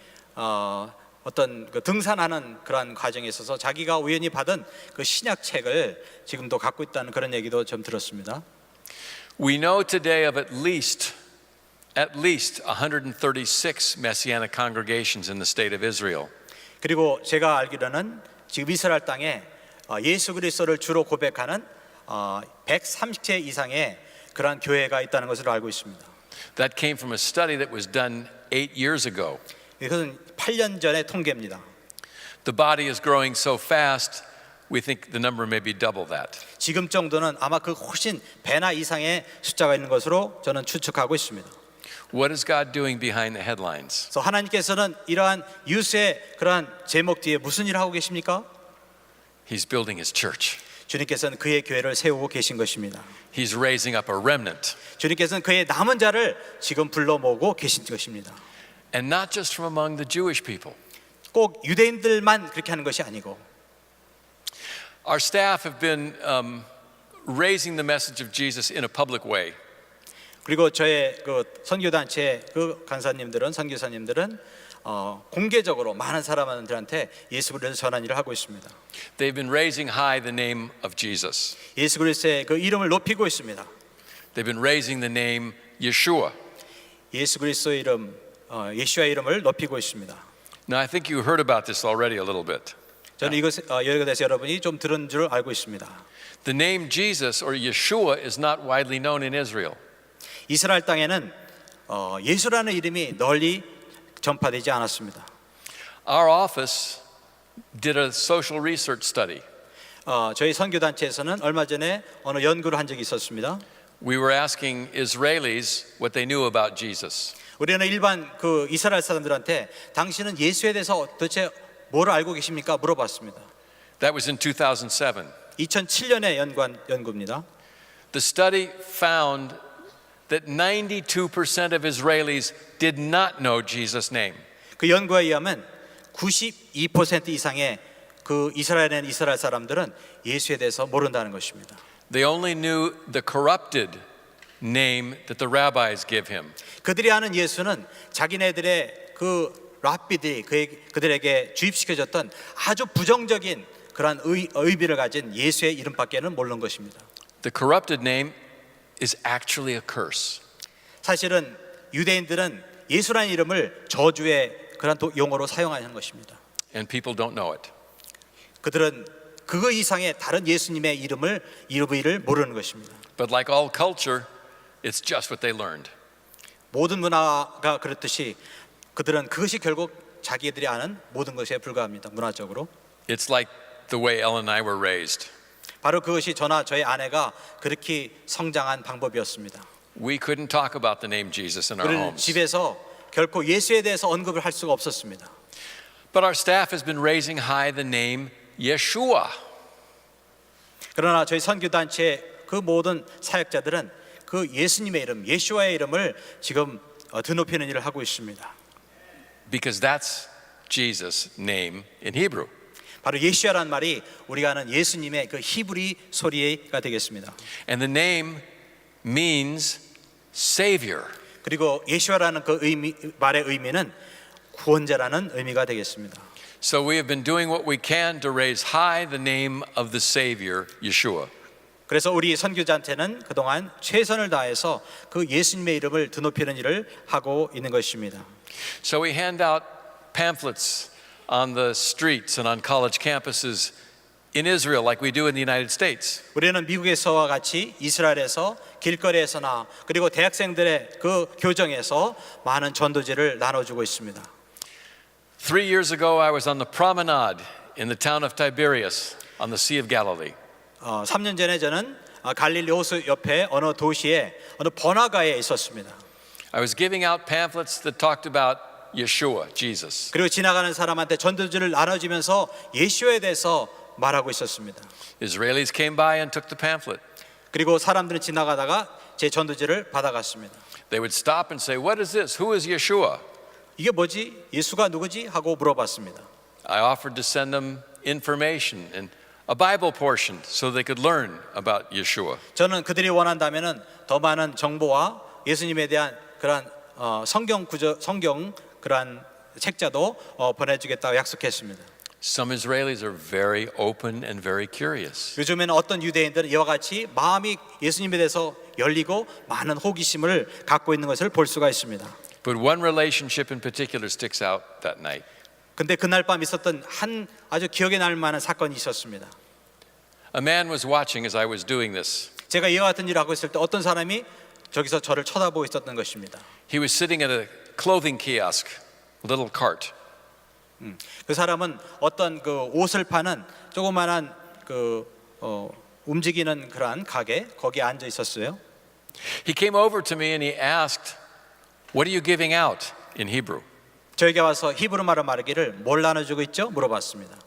어떤 그 등산하는 그러한 과정에 있어서 자기가 우연히 받은 그 신약책을 지금도 갖고 있다는 그런 얘기도 좀 들었습니다. We know today of at least 136 Messianic congregations in the state of Israel. 그리고 제가 알기로는 지금 이스라엘 땅에 예수 그리스도를 주로 고백하는 130개 이상의 그러한 교회가 있다는 것으로 알고 있습니다. That came from a study that was done 8 years ago. 이것은 8년 전의 통계입니다. The body is growing so fast, we think the number may be double that. 지금 정도는 아마 그 훨씬 배나 이상의 숫자가 있는 것으로 저는 추측하고 있습니다. What is God doing behind the headlines? 그래서 하나님께서는 이러한 뉴스의 그러한 제목 뒤에 무슨 일을 하고 계십니까? He's building his church. 주님께서는 그의 교회를 세우고 계신 것입니다. He's raising up a remnant. 주님께서는 그의 남은 자를 지금 불러 모으고 계신 것입니다. And not just from among the Jewish people. 꼭 유대인들만 그렇게 하는 것이 아니고 Our staff have been raising the message of Jesus in a public way. 그리고 저의 그 선교단체 그 간사님들은 선교사님들은 공개적으로 많은 사람들한테 예수 그리스도를 전하는 일을 하고 있습니다. They've been raising high the name of Jesus. 예수 그리스도의 그 이름을 높이고 있습니다. They've been raising the name Yeshua. 예수 그리스도의 이름 예수와의 이름을 높이고 있습니다. Now I think you heard about this already a little bit. 저는 이것에 대해서 여러분이 좀 들은 줄 알고 있습니다. The name Jesus or Yeshua is not widely known in Israel. 이스라엘 땅에는 예수라는 이름이 널리 전파되지 않았습니다. Our office did a social research study. 저희 선교단체에서는 얼마 전에 어느 연구를 한 적이 있었습니다. We were asking Israelis what they knew about Jesus. 우리는 일반 그 이스라엘 사람들한테 당신은 예수에 대해서 도대체 뭘 알고 계십니까? 물어봤습니다. That was in 2007. 2007년에 연구한 연구입니다. The study found that 92% of Israelis did not know Jesus' name. 그 연구에 의하면 92% 이상의 그 이스라엘의 이스라엘 사람들은 예수에 대해서 모른다는 것입니다. They only knew the corrupted name that the rabbis give him. 그들이 아는 예수는 자기네들의 그 랍비들이 그들에게 주입시켜줬던 아주 부정적인 그러한 의미를 가진 예수의 이름밖에는 모르는 것입니다. The corrupted name is actually a curse. 사실은 유대인들은 예수라는 이름을 저주의 그런 용어로 사용하는 것입니다. And people don't know it. 그들은 그거 이상의 다른 예수님의 이름을 모르는 것입니다. But like all culture, it's just what they learned. 모든 문화가 그렇듯이 그들은 그것이 결국 자기들이 아는 모든 것에 불과합니다. 문화적으로. It's like the way Ellen and I were raised. 바로 그것이 저나 저희 아내가 그렇게 성장한 방법이었습니다. We couldn't talk about the name Jesus in our 우리는 homes. 집에서 결코 예수에 대해서 언급을 할 수가 없었습니다. But our staff has been raising high the name Yeshua. 그러나 저희 선교단체 그 모든 사역자들은 그 예수님의 이름, 예수와의 이름을 지금 드높이는 일을 하고 있습니다. Because that's Jesus' name in Hebrew. 바로 예수야라는 말이 우리가 아는 예수님의 그 히브리 소리가 되겠습니다. And the name means Savior. 그리고 예수야라는 그 말의 의미는 구원자라는 의미가 되겠습니다. So we have been doing what we can to raise high the name of the Savior, Yeshua. 그래서 우리 선교단체는 그동안 최선을 다해서 그 예수님의 이름을 드높이는 일을 하고 있는 것입니다. So we hand out pamphlets on the streets and on college campuses in Israel like we do in the United States. 우리는 미국에서와 같이 이스라엘에서 길거리에서나 그리고 대학생들의 그 교정에서 많은 전도지를 나눠주고 있습니다. 3 years ago, I was on the promenade in the town of Tiberias on the Sea of Galilee. 3년 전에 저는 갈릴리 호수 옆에 어느 도시에 어느 번화가에 있었습니다. I was giving out pamphlets that talked about Yeshua, Jesus. 그리고 지나가는 사람한테 전도지를 나눠주면서 예수에 대해서 말하고 있었습니다. Israelis came by and took the pamphlet. 그리고 사람들은 지나가다가 제 전도지를 받아갔습니다. They would stop and say, "What is this? Who is Yeshua?" 이게 뭐지? 예수가 누구지? 하고 물어봤습니다. I offered to send them information and a Bible portion so they could learn about Yeshua. 저는 그들이 원한다면은 더 많은 정보와 예수님에 대한 그러한 성경 그러한 책자도 보내주겠다고 약속했습니다. Some Israelis are very open and very curious. 요즘에는 어떤 유대인들은 이와 같이 마음이 예수님에 대해서 열리고 많은 호기심을 갖고 있는 것을 볼 수가 있습니다. But one relationship in particular sticks out that night. 근데 그날 밤 있었던 한 아주 기억에 날 만한 사건이 있었습니다. A man was watching as I was doing this. 제가 이와 같은 일을 하고 있을 때 어떤 사람이 저기서 저를 쳐다보고 있었던 것입니다. He was sitting at a clothing kiosk, a little cart. 그 사람은 어떤 그 옷을 파는 조그만한 움직이는 그러한 가게 거기에 앉아 있었어요. He came over to me and he asked, "What are you giving out in Hebrew?" 저에게 와서 히브리 말로 말하기를 뭘 나눠주고 있죠? 물어봤습니다.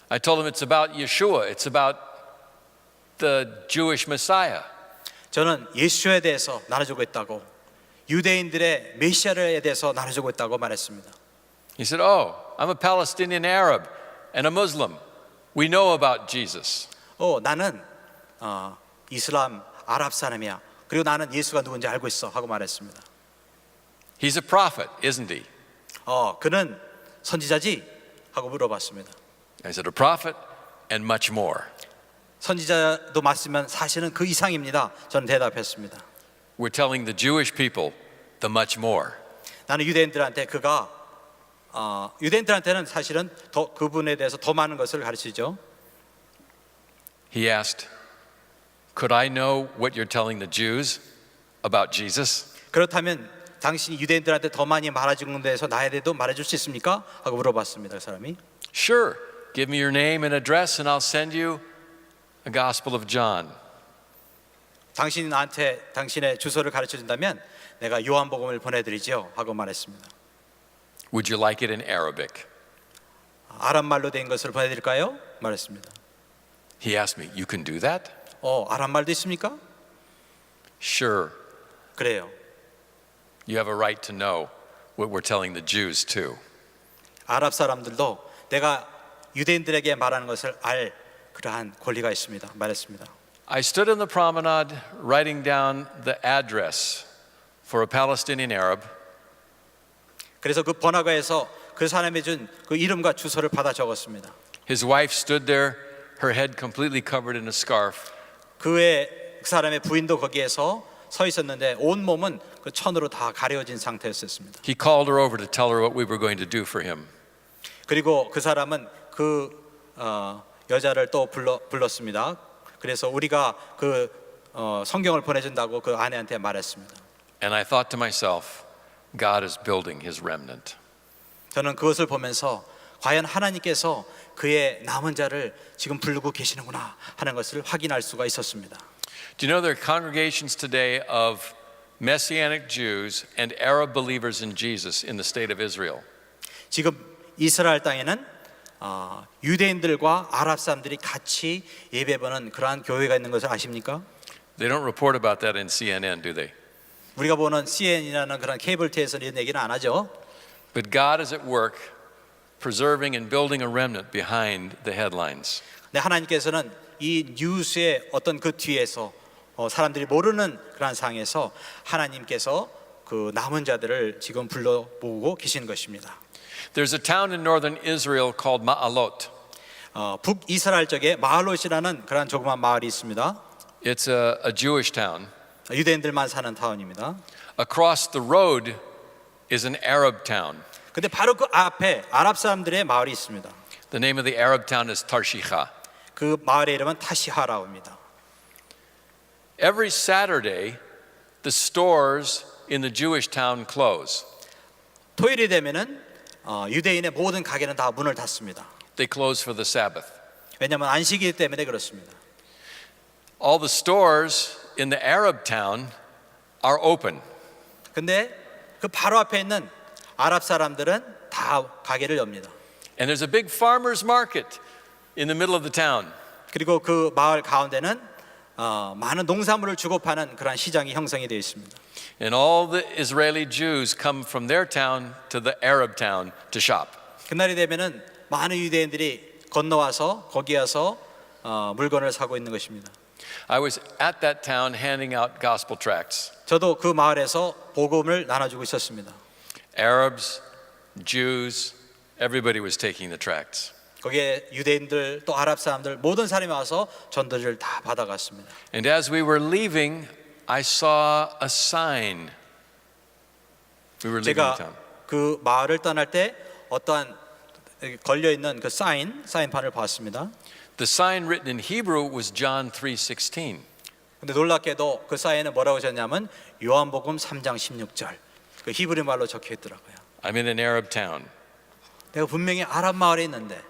I told him it's about Yeshua. It's about the Jewish Messiah. 저는 예수에 대해서 나눠주고 있다고 유대인들의 메시아에 대해서 나눠주고 있다고 말했습니다. He said, "Oh, I'm a Palestinian Arab and a Muslim. We know about Jesus." 나는 이슬람 아랍 사람이야. 그리고 나는 예수가 누군지 알고 있어 하고 말했습니다. He's a prophet, isn't he? 그는 선지자지? 하고 물어봤습니다. I said, "A prophet and much more." 선지자도 맞으면 사실은 그 이상입니다. 저는 대답했습니다. We're telling the Jewish people the much more. 나는 유대인들한테 그가 유대인들한테는 사실은 더 그분에 대해서 더 많은 것을 가르치죠. He asked, "Could I know what you're telling the Jews about Jesus?" 그렇다면 당신이 유대인들한테 더 많이 말해주는 데서 나에 대해도 말해줄 수 있습니까? 하고 물어봤습니다. 그 사람이. Sure. Give me your name and address and I'll send you a Gospel of John. 당신이 나한테 당신의 주소를 가르쳐 준다면 내가 요한복음을 보내드리죠. 하고 말했습니다. Would you like it in Arabic? 아랍 말로 된 것을 보내드릴까요? 말했습니다. He asked me, "You can do that?" 아랍 말도 있습니까? Sure. 그래요. You have a right to know what we're telling the Jews too. 아랍 사람들도 내가 유대인들에게 말하는 것을 알 그러한 권리가 있습니다. 말했습니다. I stood in the promenade writing down the address for a Palestinian Arab. 그래서 그 번화가에서 그 사람이 준 그 이름과 주소를 받아 적었습니다. His wife stood there, her head completely covered in a scarf. 그 사람의 부인도 거기에서 서 있었는데 온 몸은 그 천으로 다 가려진 상태였습니다. He called her over to tell her what we were going to do for him. 그리고 그 사람은 그 여자를 또 불렀습니다. 그래서 우리가 그 성경을 보내준다고 그 아내한테 말했습니다. And I thought to myself, God is building his remnant. 저는 그것을 보면서 과연 하나님께서 그의 남은 자를 지금 부르고 계시는구나 하는 것을 확인할 수가 있었습니다. Do you know there are congregations today of Messianic Jews and Arab believers in Jesus in the state of Israel? 지금 이스라엘 땅에는 유대인들과 아랍 사람들이 같이 예배보는 그러한 교회가 있는 것을 아십니까? They don't report about that in CNN, do they? 우리가 보는 CNN이라는 그런 케이블 티에서 이런 얘기는 안 하죠. But God is at work preserving and building a remnant behind the headlines. 네, 하나님께서는 이 뉴스의 어떤 그 뒤에서 사람들이 모르는 그런 상황에서 하나님께서 그 남은 자들을 지금 불러보고 계신 것입니다. There's a town in northern Israel called Ma'alot. 북이스라엘 쪽에 마할롯이라는 그런 조그만 마을이 있습니다. It's a Jewish town. 유대인들만 사는 타운입니다. Across the road is an Arab town. 근데 바로 그 앞에 아랍 사람들의 마을이 있습니다. The name of the Arab town is Tarshiha. 그 마을의 이름은 타시하라고 합니다. Every Saturday, the stores in the Jewish town close. 토요일이 되면은 유대인의 모든 가게는 다 문을 닫습니다. They close for the Sabbath. 왜냐하면 안식일 때문에 그렇습니다. All the stores in the Arab town are open. 근데 그 바로 앞에 있는 아랍 사람들은 다 가게를 엽니다. And there's a big farmers market in the middle of the town. 그리고 그 마을 가운데는 많은 농산물을 주고 파는 그런 시장이 형성이 되어 있습니다. And all the Israeli Jews come from their town to the Arab town to shop. 그날이 되면은 많은 유대인들이 건너와서 거기 와서 물건을 사고 있는 것입니다. I was at that town handing out gospel tracts. 저도 그 마을에서 복음을 나눠주고 있었습니다. Arabs, Jews, everybody was taking the tracts. 거기에 유대인들 또 아랍 사람들 모든 사람이 와서 전도지를 다 받아갔습니다. And as we were leaving, I saw a sign. We were leaving the 제가 town. 그 마을을 떠날 때 어떠한 걸려 있는 그 사인판을 봤습니다. The sign written in Hebrew was John 3:16. 근데 놀랍게도 그 사인에 뭐라고 적었냐면 요한복음 3장 16절. 그 히브리 말로 적혀 있더라고요. I'm in an Arab town. 내가 분명히 아랍 마을에 있는데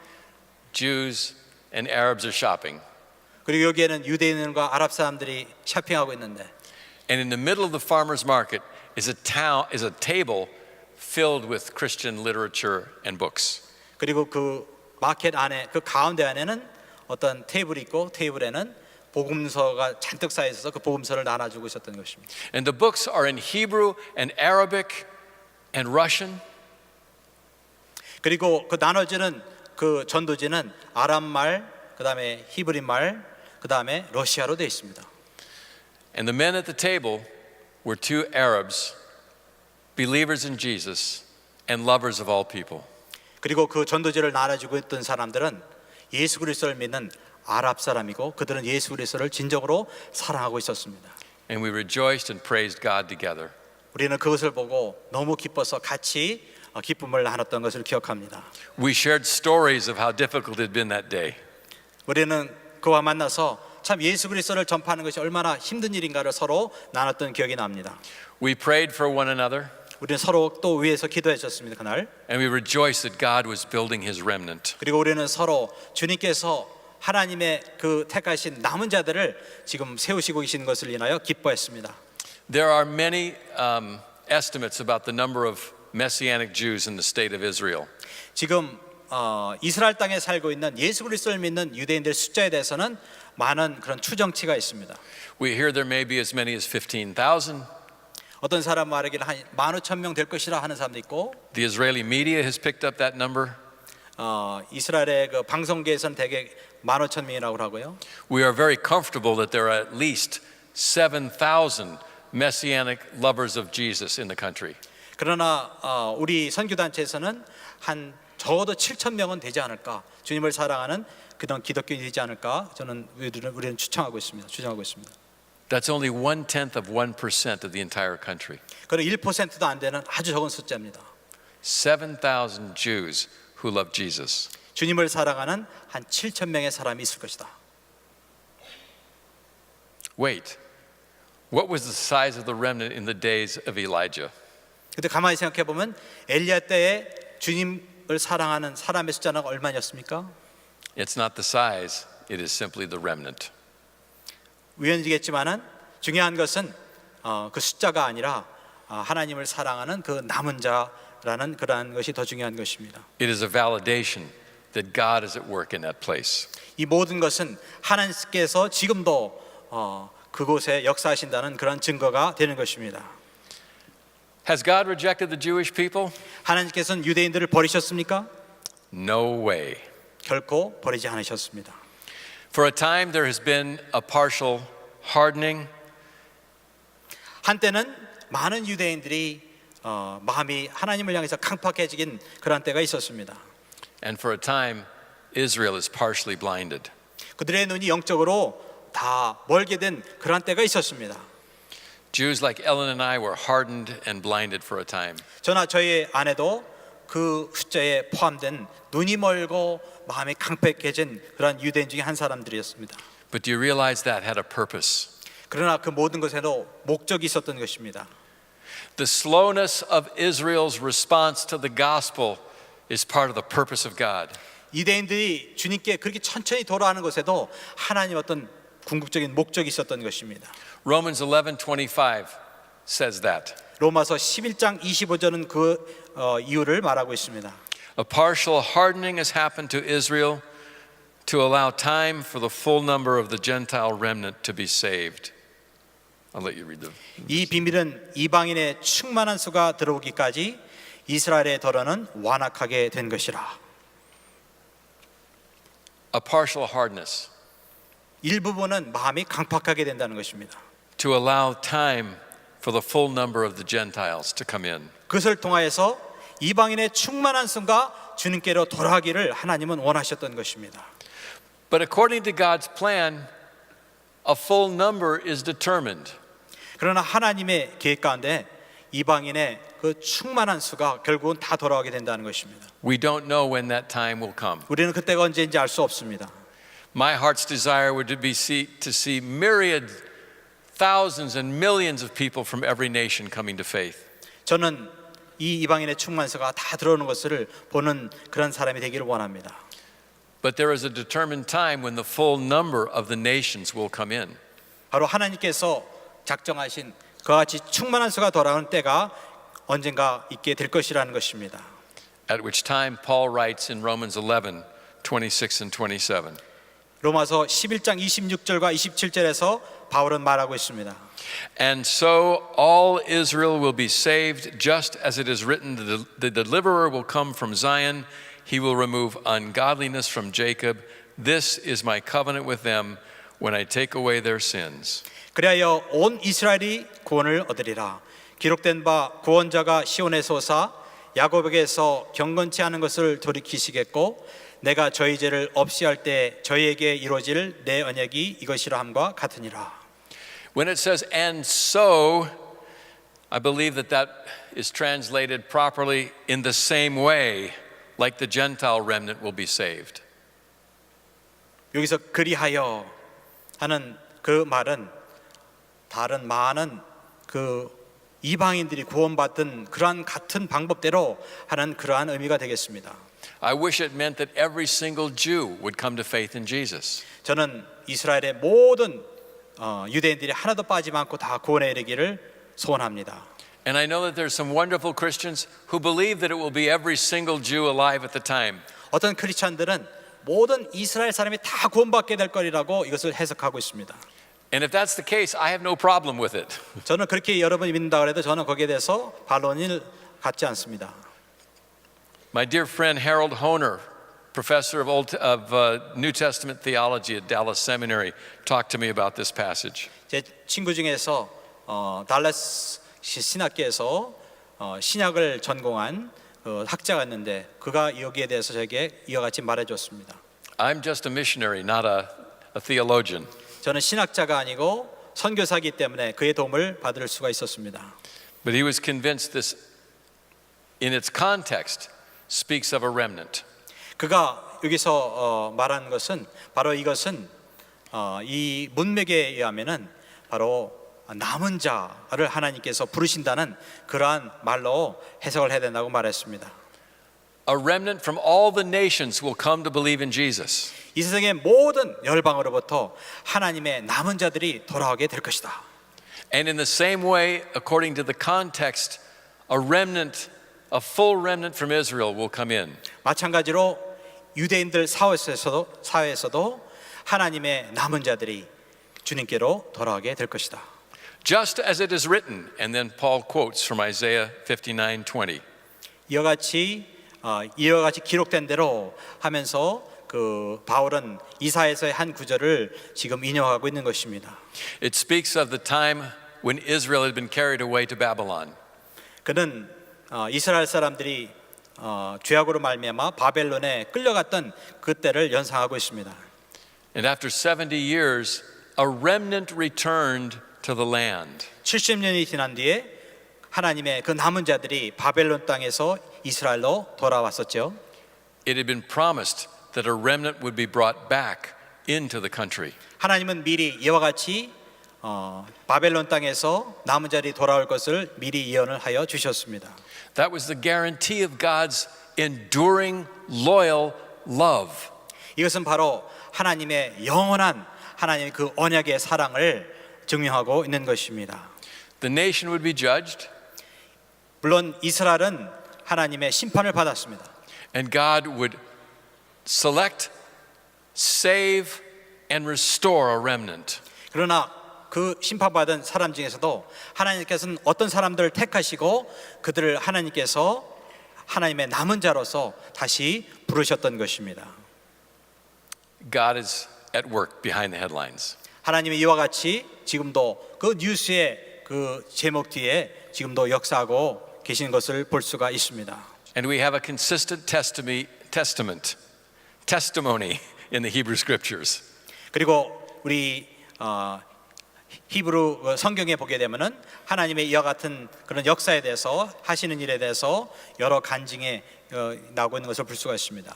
Jews and Arabs are shopping. 그리고 여기에는 유대인과 아랍 사람들이 쇼핑하고 있는데 And in the middle of the farmers market is a table filled with Christian literature and books. 그리고 그 마켓 안에 그 가운데 안에는 어떤 테이블이 있고 테이블에는 복음서가 잔뜩 쌓여 있어서 그 복음서를 나눠주고 있었던 것입니다. And the books are in Hebrew and Arabic and Russian. 그리고 그 나눠지는 그 전도지는 아랍말, 그다음에 히브리 말, 그다음에 러시아로 되어 있습니다. And the men at the table were two Arabs, believers in Jesus and lovers of all people. 그리고 그 전도지를 나눠주고 있던 사람들은 예수 그리스도를 믿는 아랍 사람이고 그들은 예수 그리스도를 진정으로 사랑하고 있었습니다. And we rejoiced and praised God together. 우리는 그것을 보고 너무 기뻐서 같이 기쁨을 나눴던 것을 기억합니다. We shared stories of how difficult it had been that day. 우리는 그와 만나서 참 예수 그리스도를 전파하는 것이 얼마나 힘든 일인가를 서로 나눴던 기억이 납니다. We prayed for one another. 우리는 서로 또 위해서 기도해 줬습니다. 그날. And we rejoiced that God was building his remnant. 그리고 우리는 서로 주님께서 하나님의 그 택하신 남은 자들을 지금 세우시고 계시는 것을 인하여 기뻐했습니다. There are many estimates about the number of Messianic Jews in the state of Israel. 지금 이스라엘 땅에 살고 있는 예수 그리스도를 믿는 유대인들 숫자에 대해서는 많은 그런 추정치가 있습니다. We hear there may be as many as 15,000. 어떤 사람 말하기를 한 15,000명 될 것이라 하는 사람도 있고 The Israeli media has picked up that number. 이스라엘의 그 방송계에서는 대개 15,000명이라고 하고요. We are very comfortable that there are at least 7,000 Messianic lovers of Jesus in the country. 그러나 우리 선교단체에서는 한 적어도 7,000명은 되지 않을까, 주님을 사랑하는 그런 기독교인이 되지 않을까 저는 우리는 추정하고 있습니다. That's only 1/10 of 1% of the entire country. 그런 1%도 안 되는 아주 적은 숫자입니다. 7,000 Jews who love Jesus. 주님을 사랑하는 한 7,000명의 사람이 있을 것이다. Wait, what was the size of the remnant in the days of Elijah? 근데 가만히 생각해 보면 엘리야 때에 주님을 사랑하는 사람의 숫자는 얼마였습니까? It's not the size, it is simply the remnant. 우연이겠지만은 중요한 것은 그 숫자가 아니라 하나님을 사랑하는 그 남은 자라는 그러한 것이 더 중요한 것입니다. It is a validation that God is at work in that place. 이 모든 것은 하나님께서 지금도 그곳에 역사하신다는 그런 증거가 되는 것입니다. Has God rejected the Jewish people? 하나님께서는 유대인들을 버리셨습니까? No way. 결코 버리지 않으셨습니다. For a time there has been a partial hardening. 한때는 많은 유대인들이 마음이 하나님을 향해서 강팍해지긴 그런 때가 있었습니다. And for a time Israel is partially blinded. 그들의 눈이 영적으로 다 멀게 된 그런 때가 있었습니다. Jews like Ellen and I were hardened and blinded for a time. 저나 저희 아내도 그 숫자에 포함된 눈이 멀고 마음이 강팍해진 그런 유대인 중에 한 사람들이었습니다. But do you realize that had a purpose? 그러나 그 모든 것에도 목적이 있었던 것입니다. The slowness of Israel's response to the gospel is part of the purpose of God. 유대인들이 주님께 그렇게 천천히 돌아가는 것에도 하나님 어떤 궁극적인 목적이 있었던 것입니다. Romans 11:25 says that. 로마서 11장 25절은 그 이유를 말하고 있습니다. A partial hardening has happened to Israel to allow time for the full number of the Gentile remnant to be saved. I'll let you read them. 이 비밀은 이방인의 충만한 수가 들어오기까지 이스라엘의 더러는 완악하게 된 것이라. A partial hardness 일부분은 마음이 강팍하게 된다는 것입니다. to allow time for the full number of the Gentiles to come in. 그것을 통하여서 이방인의 충만한 수가 주님께로 돌아가기를 하나님은 원하셨던 것입니다. But according to God's plan, a full number is determined. 그러나 하나님의 계획 가운데 이방인의 그 충만한 수가 결국은 다 돌아가게 된다는 것입니다. We don't know when that time will come. 우리는 그때가 언제인지 알 수 없습니다. My heart's desire would to see myriad, thousands and millions of people from every nation coming to faith. 저는 이 이방인의 충만수가 다 들어오는 것을 보는 그런 사람이 되기를 원합니다. But there is a determined time when the full number of the nations will come in. 바로 하나님께서 작정하신 그와 같이 충만한 수가 돌아오는 때가 언젠가 있게 될 것이라는 것입니다. At which time Paul writes in Romans 11, 26 and 27. 로마서 11장 26절과 27절에서 바울은 말하고 있습니다. And so all Israel will be saved, just as it is written, the deliverer will come from Zion. He will remove ungodliness from Jacob. This is my covenant with them when I take away their sins. 그리하여 온 이스라엘이 구원을 얻으리라. 기록된 바 구원자가 시온에서 오사 야곱에게서 경건치 않은 것을 돌이키시겠고 내가 저희 죄를 없이 할 때 저희에게 이루어질 내 언약이 이것이라 함과 같으니라. When it says and so, I believe that is translated properly in the same way, like the Gentile remnant will be saved. 여기서 그리하여 하는 그 말은 다른 많은 그 이방인들이 구원받던 그러한 같은 방법대로 하는 그러한 의미가 되겠습니다. I wish it meant that every single Jew would come to faith in Jesus. 저는 이스라엘의 모든 유대인들이 하나도 빠지지 않고 다 구원에 이르기를 소원합니다. And I know that there's some wonderful Christians who believe that it will be every single Jew alive at the time. 어떤 크리스찬들은 모든 이스라엘 사람이 다 구원받게 될 거리라고 이것을 해석하고 있습니다. And if that's the case, I have no problem with it. 저는 그렇게 여러분이 믿는다 그래도 저는 거기에 대해서 반론을 갖지 않습니다. My dear friend Harold Honer, professor of New Testament theology at Dallas Seminary, talked to me about this passage. 제 친구 중에서 달라스 신학교에서 신약을 전공한 학자가 있는데 그가 여기에 대해서 저에게 이와 같이 말해줬습니다. I'm just a missionary, not a theologian. 저는 신학자가 아니고 선교사이기 때문에 그의 도움을 받을 수가 있었습니다. But he was convinced this, in its context, speaks of a remnant. 그가 여기서 말하는 것은 바로 이것은 이 문맥에 의하면은 바로 남은 자를 하나님께서 부르신다는 그러한 말로 해석을 해야 된다고 말했습니다. A remnant from all the nations will come to believe in Jesus. 이 세상의 모든 열방으로부터 하나님의 남은 자들이 돌아오게 될 것이다. And in the same way, according to the context, a remnant, a full remnant from Israel will come in. 마찬가지로 유대인들 사회에서도 하나님의 남은 자들이 주님께로 돌아오게 될 것이다. Just as it is written, and then Paul quotes from Isaiah 59:20. 이와 같이 기록된 대로 하면서 그 바울은 이사야서의 한 구절을 지금 인용하고 있는 것입니다. It speaks of the time when Israel had been carried away to Babylon. 그는 이스라엘 사람들이 죄악으로 말미암아 바벨론에 끌려갔던 그때를 연상하고 있습니다. And after 70 years, a remnant returned to the land. 70년이 지난 뒤에 하나님의 그 남은 자들이 바벨론 땅에서 이스라엘로 돌아왔었죠. It had been promised that a remnant would be brought back into the country. 하나님은 미리 이와 같이 바벨론 땅에서 남은 자들이 돌아올 것을 미리 예언을 하여 주셨습니다. That was the guarantee of God's enduring, loyal love. 이것은 바로 하나님의 영원한 하나님의 그 언약의 사랑을 증명하고 있는 것입니다. The nation would be judged, 물론 이스라엘은 하나님의 심판을 받았습니다. and God would select, save, and restore a remnant. 그러나 그 심판받은 사람 중에서도 하나님께서는 어떤 사람들을 택하시고 그들을 하나님께서 하나님의 남은 자로서 다시 부르셨던 것입니다. God is at work behind the headlines. 하나님이 이와 같이 지금도 그 뉴스의 그 제목 뒤에 지금도 역사하고 계신 것을 볼 수가 있습니다. And we have a consistent testimony in the Hebrew Scriptures. 그리고 우리 히브리 성경에 보게 되면은 하나님의 이와 같은 그런 역사에 대해서 하시는 일에 대해서 여러 간증에 나오고 있는 것을 볼 수가 있습니다.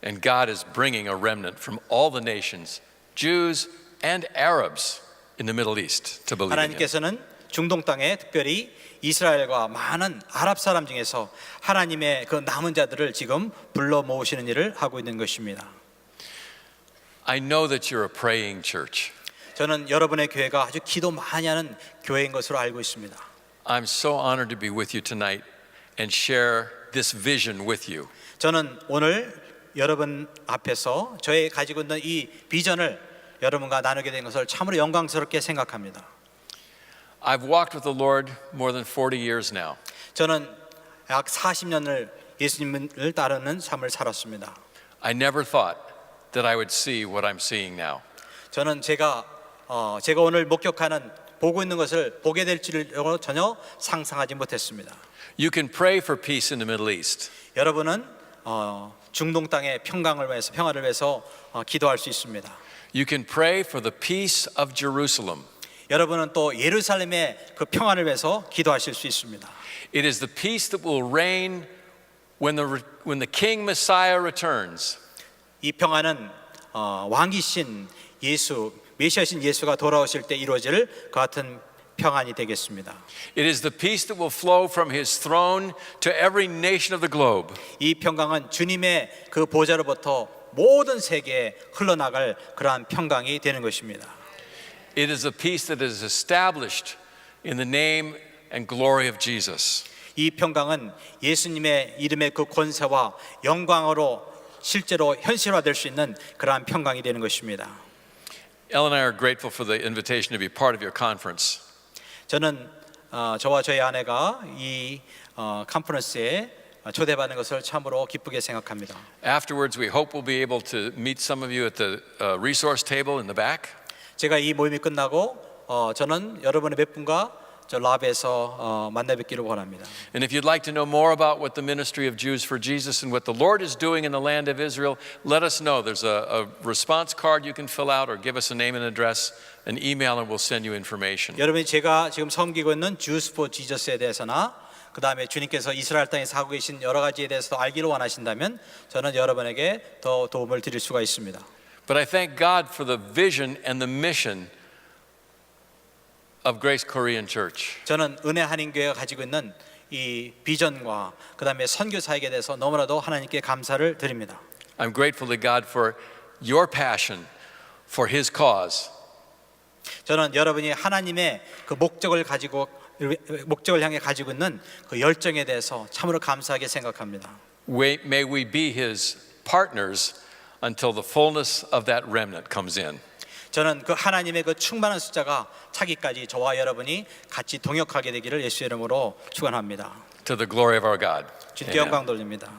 And God is bringing a remnant from all the nations, Jews and Arabs in the Middle East to believe in Him. 하나님께서는 중동 땅에 특별히 이스라엘과 많은 아랍 사람 중에서 하나님의 그 남은 자들을 지금 불러 모으시는 일을 하고 있는 것입니다. I know that you're a praying church. 저는 여러분의 교회가 아주 기도 많이 하는 교회인 것으로 알고 있습니다. I'm so honored to be with you tonight and share this vision with you. 저는 오늘 여러분 앞에서 저의 가지고 있는 이 비전을 여러분과 나누게 된 것을 참으로 영광스럽게 생각합니다. I've walked with the Lord more than 40 years now. 저는 약 40년을 예수님을 따르는 삶을 살았습니다. I never thought that I would see what I'm seeing now. 저는 제가 오늘 목격하는 보고 있는 것을 보게 될 줄을 전혀 상상하지 못했습니다. You can pray for peace in the Middle East. 여러분은 중동 땅의 평강을 위해서 평화를 위해서 기도할 수 있습니다. You can pray for the peace of Jerusalem. 여러분은 또 예루살렘의 그 평화를 위해서 기도하실 수 있습니다. It is the peace that will reign when the King Messiah returns. 이 평화는 왕이신 예수, 메시아신 예수가 돌아오실 때 이루어질 그 같은 평안이 되겠습니다. It is the peace that will flow from His throne to every nation of the globe. 이 평강은 주님의 그 보좌로부터 모든 세계에 흘러나갈 그러한 평강이 되는 것입니다. It is a peace that is established in the name and glory of Jesus. 이 평강은 예수님의 이름의 그 권세와 영광으로 실제로 현실화될 수 있는 그러한 평강이 되는 것입니다. Ellen and I are grateful for the invitation to be part of your conference. 저는 저와 저희 아내가 이 컨퍼런스에 초대받는 것을 참으로 기쁘게 생각합니다. Afterwards, we hope we'll be able to meet some of you at the resource table in the back. 제가 이 모임이 끝나고 저는 여러분의 몇 분과 저 랍에서 만나 뵙기를 원합니다. And if you'd like to know more about what the ministry of Jews for Jesus and what the Lord is doing in the land of Israel, let us know. There's a response card you can fill out or give us a name and address, an email, and we'll send you information. 여러분이 제가 지금 섬기고 있는 Jews for Jesus에 대해서나 그 다음에 주님께서 이스라엘 땅에서 하고 계신 여러 가지에 대해서도 알기를 원하신다면 저는 여러분에게 더 도움을 드릴 수가 있습니다. But I thank God for the vision and the mission of Grace Korean Church. 저는 은혜 한인교회가 가지고 있는 이 비전과 그 다음에 선교 사역에 대해서 너무나도 하나님께 감사를 드립니다. I'm grateful to God for your passion for His cause. 저는 여러분이 하나님의 그 목적을 향해 가지고 있는 그 열정에 대해서 참으로 감사하게 생각합니다. May we be His partners until the fullness of that remnant comes in. 저는 그 하나님의 그 충만한 숫자가 차기까지 저와 여러분이 같이 동역하게 되기를 예수의 이름으로 축원합니다. To the glory of our God. 주님께 영광 돌립니다.